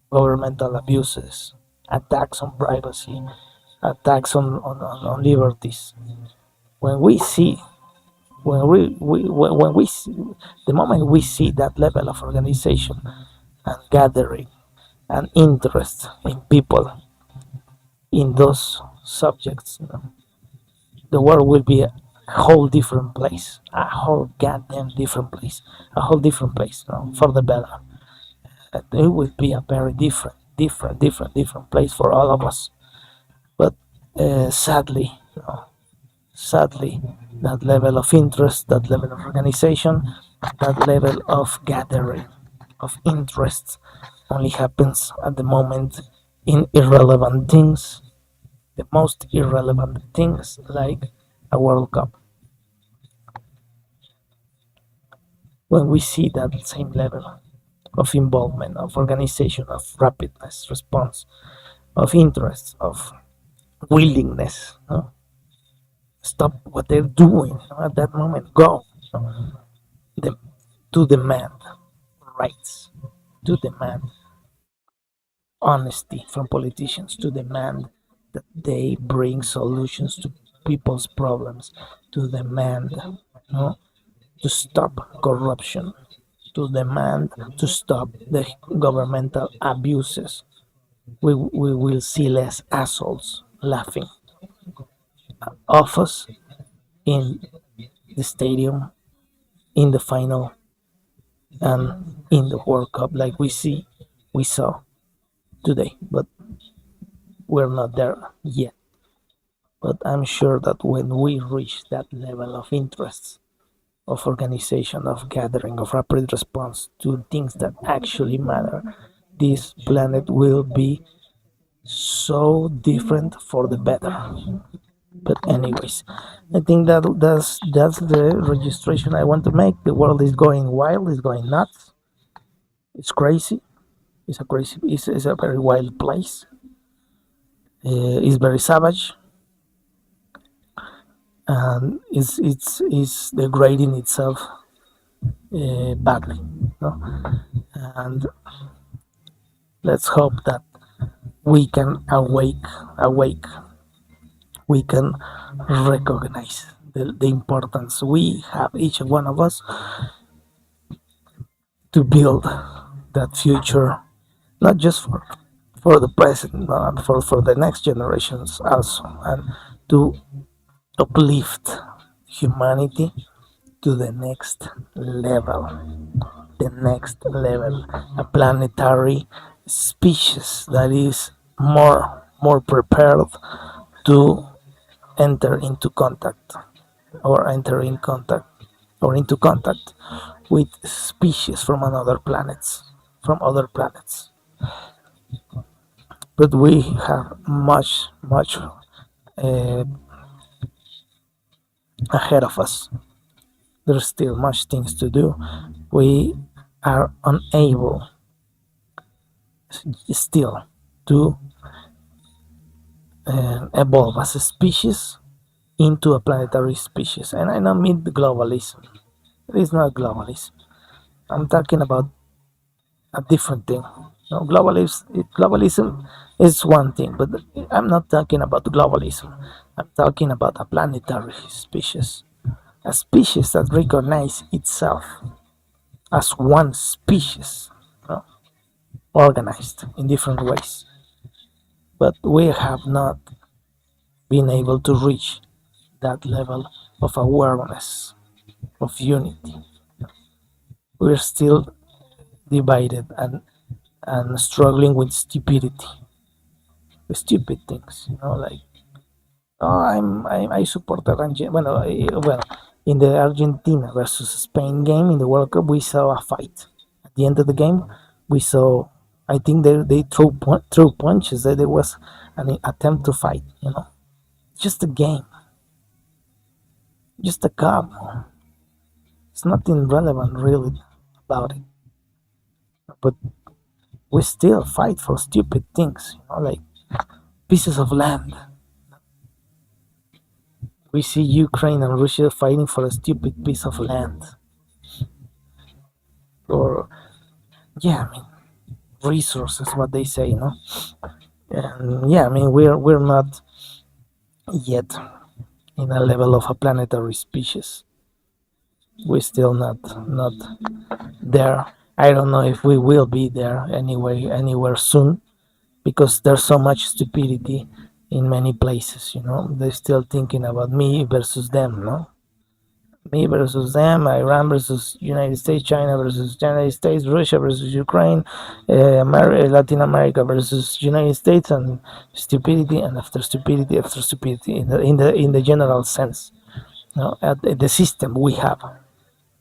governmental abuses, attacks on privacy, attacks on liberties. When we see, when we see, the moment we see that level of organization and gathering and interest in people in those subjects, the world will be a whole different place, a whole goddamn different place, a whole different place, for the better. It will be a very different place for all of us. But sadly, sadly, that level of interest, that level of organization, that level of gathering of interests only happens at the moment in irrelevant things, the most irrelevant things like a World Cup. When we see that same level of involvement, of organization, of rapidness, response, of interest, of willingness, stop what they're doing, at that moment, go, the, to demand rights, to demand honesty from politicians, to demand that they bring solutions to people's problems, to demand, to stop corruption, to demand to stop the governmental abuses. We will see less assholes laughing off us in the stadium, in the final, and in the World Cup like we saw today. But we're not there yet. But I'm sure that when we reach that level of interest, of organization, of gathering, of rapid response to things that actually matter, this planet will be so different for the better. But anyways, I think that's the registration I want to make. The world is going wild, it's going nuts. It's crazy. It's a very wild place. It's very savage, and it's degrading itself badly. No? And let's hope that we can awake, we can recognize the importance we have, each one of us, to build that future, not just for the present, for the next generations also, and to uplift humanity to the next level, a planetary species that is more prepared to enter into contact or enter in contact or into contact with species from other planets. But we have much uh, ahead of us. There's still much things to do. We are unable still to evolve as a species into a planetary species. And I don't mean the globalism. It is not globalism. I'm talking about a different thing. No, globalism is one thing, but I'm not talking about globalism. I'm talking about a planetary species, a species that recognizes itself as one species, no? Organized in different ways. But we have not been able to reach that level of awareness, of unity. We're still divided and struggling with stupidity, with stupid things, like, oh, I support Argentina. Well, in the Argentina versus Spain game in the World Cup, we saw a fight. At the end of the game, we saw. I think they threw punches. There was an attempt to fight. Just a game, just a cup. It's nothing relevant really about it. But we still fight for stupid things. Like pieces of land. We see Ukraine and Russia fighting for a stupid piece of land. Or, yeah, I mean, resources, what they say. And yeah, I mean, we're not yet in a level of a planetary species. We're still not there. I don't know if we will be there anywhere soon, because there's so much stupidity in many places. They're still thinking about me versus them. No, me versus them, Iran versus United States, China versus United States, Russia versus Ukraine, Latin America versus United States, and stupidity, and after stupidity after stupidity in the general sense. The system we have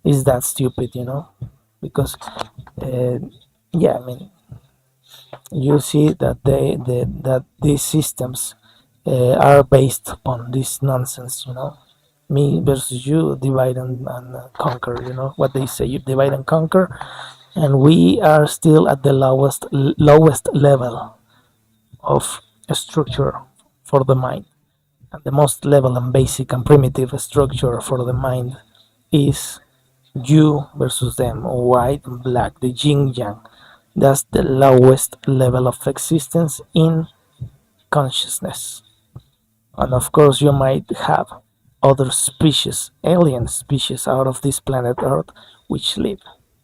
is that stupid, because yeah, I mean, you see that that these systems are based upon this nonsense. Me versus you, divide and conquer. What they say, you divide and conquer, and we are still at the lowest level of structure for the mind, and the most level and basic and primitive structure for the mind is you versus them, white and black, the yin yang. That's the lowest level of existence in consciousness. And of course, you might have other species, alien species out of this planet Earth, which live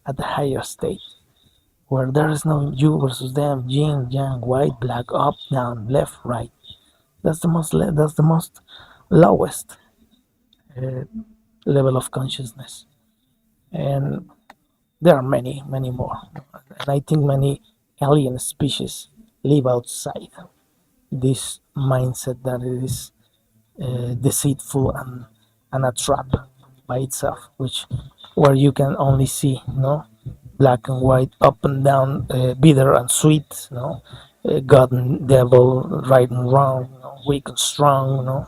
at the higher state, where there is no you versus them, yin, yang, white, black, up, down, left, right. That's the most lowest uh, level of consciousness, and there are many, many more. And I think many alien species live outside this mindset that it is deceitful and a trap by itself, which where you can only see, black and white, up and down, bitter and sweet, God and devil, right and wrong, weak and strong,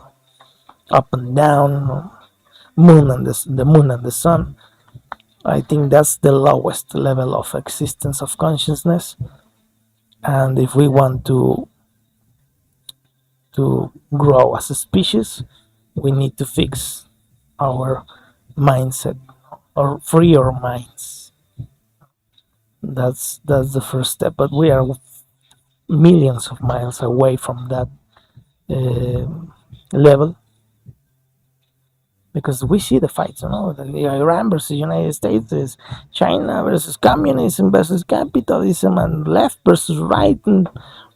up and down, moon and the moon and the sun. I think that's the lowest level of existence of consciousness, and if we want to grow as a species, we need to fix our mindset or free our minds. That's the first step, but we are millions of miles away from that uh, level, because we see the fights. The Iran versus United States, is China versus communism versus capitalism, and left versus right and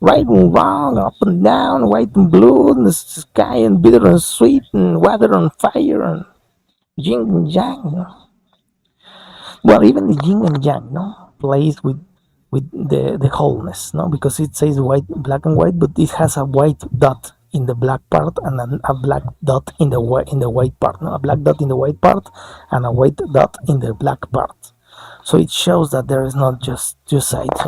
wrong, up and down, white and blue, and the sky and bitter and sweet, and water and fire, and yin and yang. Well, even the yin and yang, plays with the wholeness, because it says white, black and white, but it has a white dot in the black part and a black dot in the white part, a black dot in the white part and a white dot in the black part. So it shows that there is not just two sides,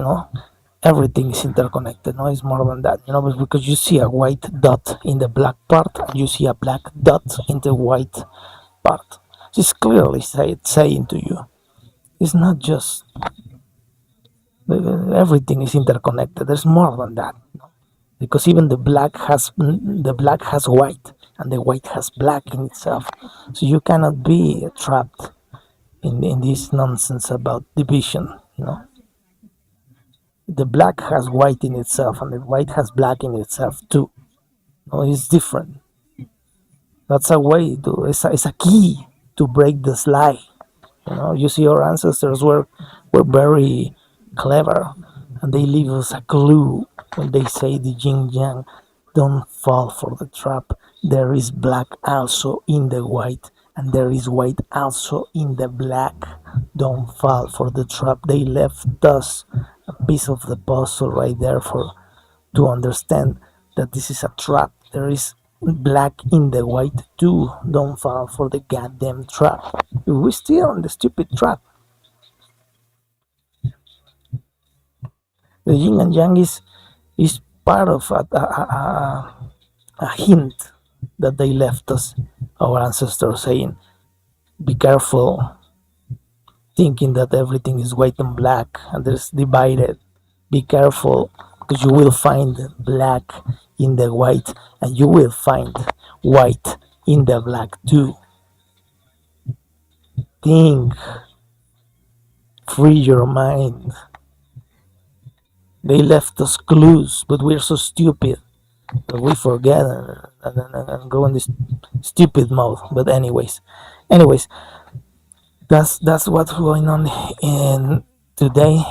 everything is interconnected. No, it's more than that, but because you see a white dot in the black part and you see a black dot in the white part, it's clearly saying to you, it's not just everything is interconnected. There's more than that, because even the black has white and the white has black in itself. So you cannot be trapped in this nonsense about division. The black has white in itself and the white has black in itself too. No, it's different. That's a way to, it's a key to break this lie. You see, our ancestors were very clever, and they leave us a clue when they say the yin yang. Don't fall for the trap. There is black also in the white, and there is white also in the black. Don't fall for the trap. They left us a piece of the puzzle right there for to understand that this is a trap. There is black in the white too. Don't fall for the goddamn trap. We're still in the stupid trap. The yin and yang is part of a hint that they left us, our ancestors, saying, be careful thinking that everything is white and black and there's divided. Be careful, because you will find black in the white and you will find white in the black too. Think, free your mind. They left us clues, but we're so stupid that we forget and go in this stupid mode. But anyways, that's what's going on in today,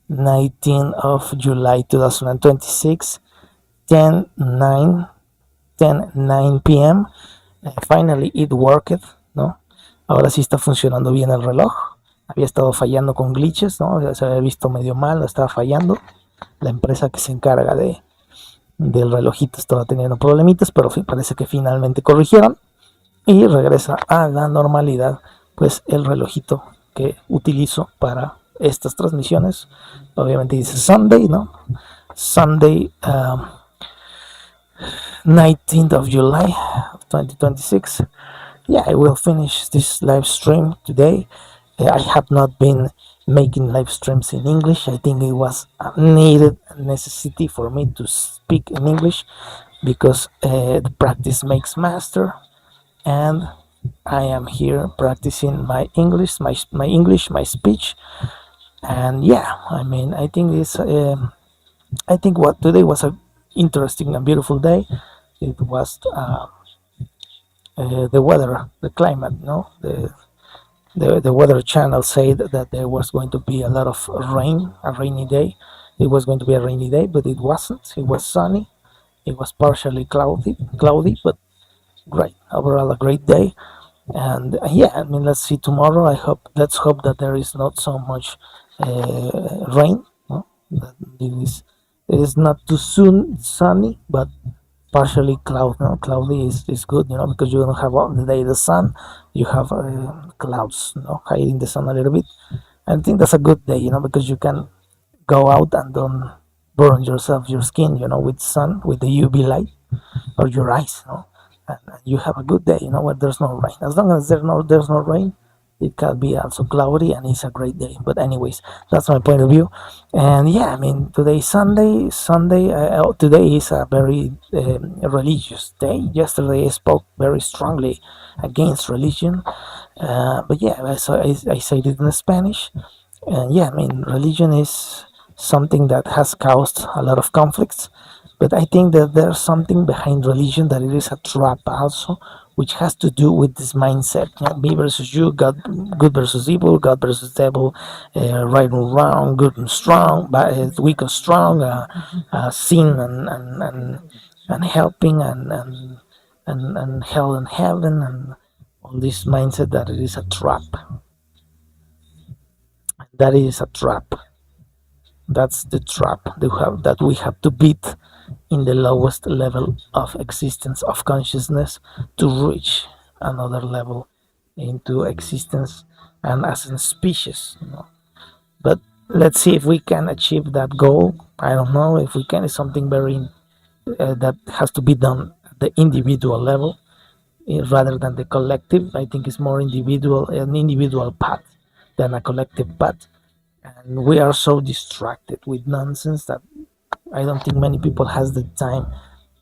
19th of July 2026, 10:09 p.m. Finally it worked, ¿no? Ahora sí está funcionando bien el reloj. Había estado fallando con glitches, ¿no? Se había visto medio mal, estaba fallando. La empresa que se encarga del relojito estaba teniendo problemitas, pero parece que finalmente corrigieron y regresa a la normalidad, pues el relojito que utilizo para estas transmisiones. Obviamente dice Sunday, ¿no? Sunday, 19th of July 2026. Yeah, I will finish this live stream today. I have not been making live streams in English. I think it was a needed necessity for me to speak in English, because the practice makes master, and I am here practicing my English, my speech. And yeah, I mean, I think what today was a interesting and beautiful day. It was the weather, the climate, no, the weather channel said that there was going to be a lot of rain, a rainy day. It was going to be a rainy day, but it wasn't. It was sunny. It was partially cloudy, but great. Overall, a great day. And yeah, I mean, let's see tomorrow. Let's hope that there is not so much rain. No? That it is not too soon sunny, but partially cloudy is good, because you don't have all the day the sun. You have clouds, hiding the sun a little bit. I think that's a good day, because you can go out and don't burn your skin, with sun, with the UV light, or your eyes, and you have a good day, where there's no rain. As long as there's no rain, it can be also cloudy and it's a great day. But anyways, that's my point of view. And yeah, I mean, today is Sunday. Today is a very religious day. Yesterday I spoke very strongly against religion, but yeah, I said it in Spanish. And yeah, I mean, religion is something that has caused a lot of conflicts, but I think that there's something behind religion, that it is a trap also, which has to do with this mindset, me versus you, God, good versus evil, God versus devil, right and wrong, good and strong, weak and strong, sin and helping, and hell and heaven, and all this mindset, that it is a trap. That is a trap. That's the trap that we have to beat in the lowest level of existence, of consciousness, to reach another level into existence, and as a species. But let's see if we can achieve that goal. I don't know if we can. It's something very that has to be done at the individual level rather than the collective. I think it's more individual, an individual path than a collective path. And we are so distracted with nonsense that I don't think many people has the time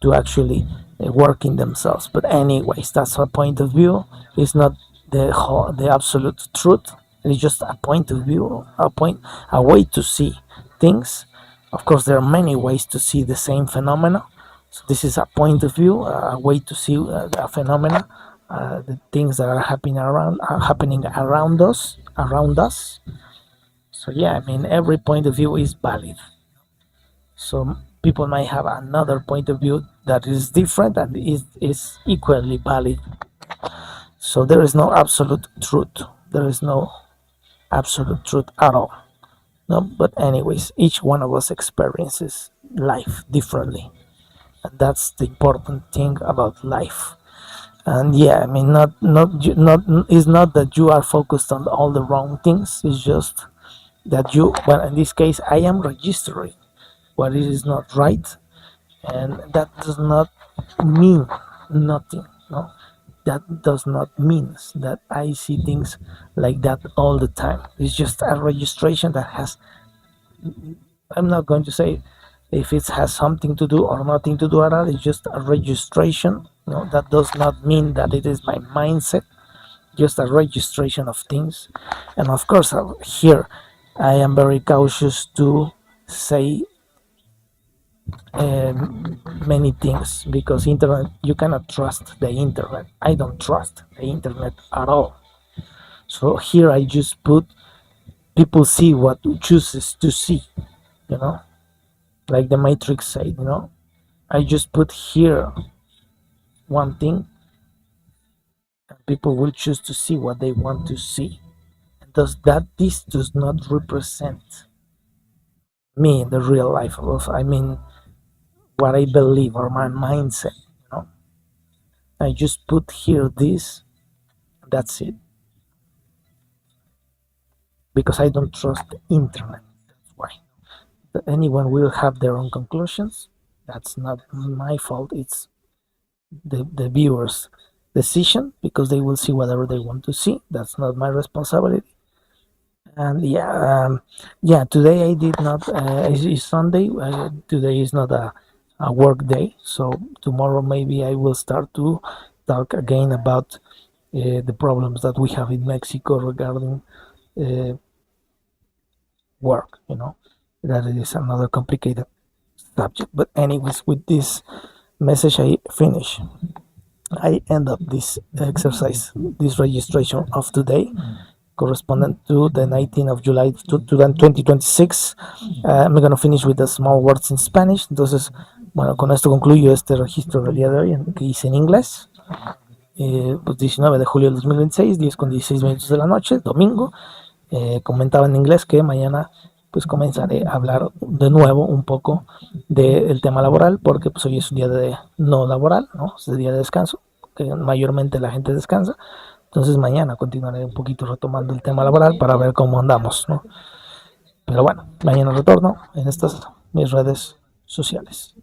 to actually work in themselves. But anyways, that's our point of view. It's not the absolute truth. It's just a point of view, a way to see things. Of course, there are many ways to see the same phenomena. So this is a point of view, a way to see a phenomena, the things that are happening around us. So yeah, I mean, every point of view is valid. So people might have another point of view that is different and is equally valid. So there is no absolute truth. There is no absolute truth at all. No, but anyways, each one of us experiences life differently, and that's the important thing about life. And yeah, I mean, not it's not that you are focused on all the wrong things. It's just that you, well, in this case, I am registering what is not right, and that does not mean nothing. No, that does not mean that I see things like that all the time. It's just a registration that has, I'm not going to say if it has something to do or nothing to do at all. It's just a registration. No, that does not mean that it is my mindset. Just a registration of things. And of course, here I am very cautious to say many things, because internet, you cannot trust the internet. I don't trust the internet at all. So here I just put, people see what chooses to see, you know, like the Matrix said, you know. I just put here one thing, and people will choose to see what they want to see. Does that, this does not represent me in the real life of, I mean, what I believe or my mindset, you know. I just put here this, that's it, because I don't trust the internet. That's why. Anyone will have their own conclusions. That's not my fault. It's the viewers' decision, because they will see whatever they want to see. That's not my responsibility. And yeah, yeah. Today I did not. It's Sunday. Today is not a work day. So tomorrow maybe I will start to talk again about the problems that we have in Mexico regarding uh, work. You know, that is another complicated subject. But anyways, with this message, I finish. I end up this exercise, this registration of today, correspondent to the 19th of July 2026. I'm going to finish with the small words in Spanish. Entonces, bueno, con esto concluyo este registro del día de hoy que hice en inglés. Pues 19 de julio del 2026, 10 con 16 minutos de la noche, domingo. Comentaba en inglés que mañana pues comenzaré a hablar de nuevo un poco del tema laboral, porque pues hoy es un día de no laboral, ¿no? Es el día de descanso, que mayormente la gente descansa. Entonces mañana continuaré un poquito retomando el tema laboral para ver cómo andamos, ¿no? Pero bueno, mañana retorno en estas mis redes sociales.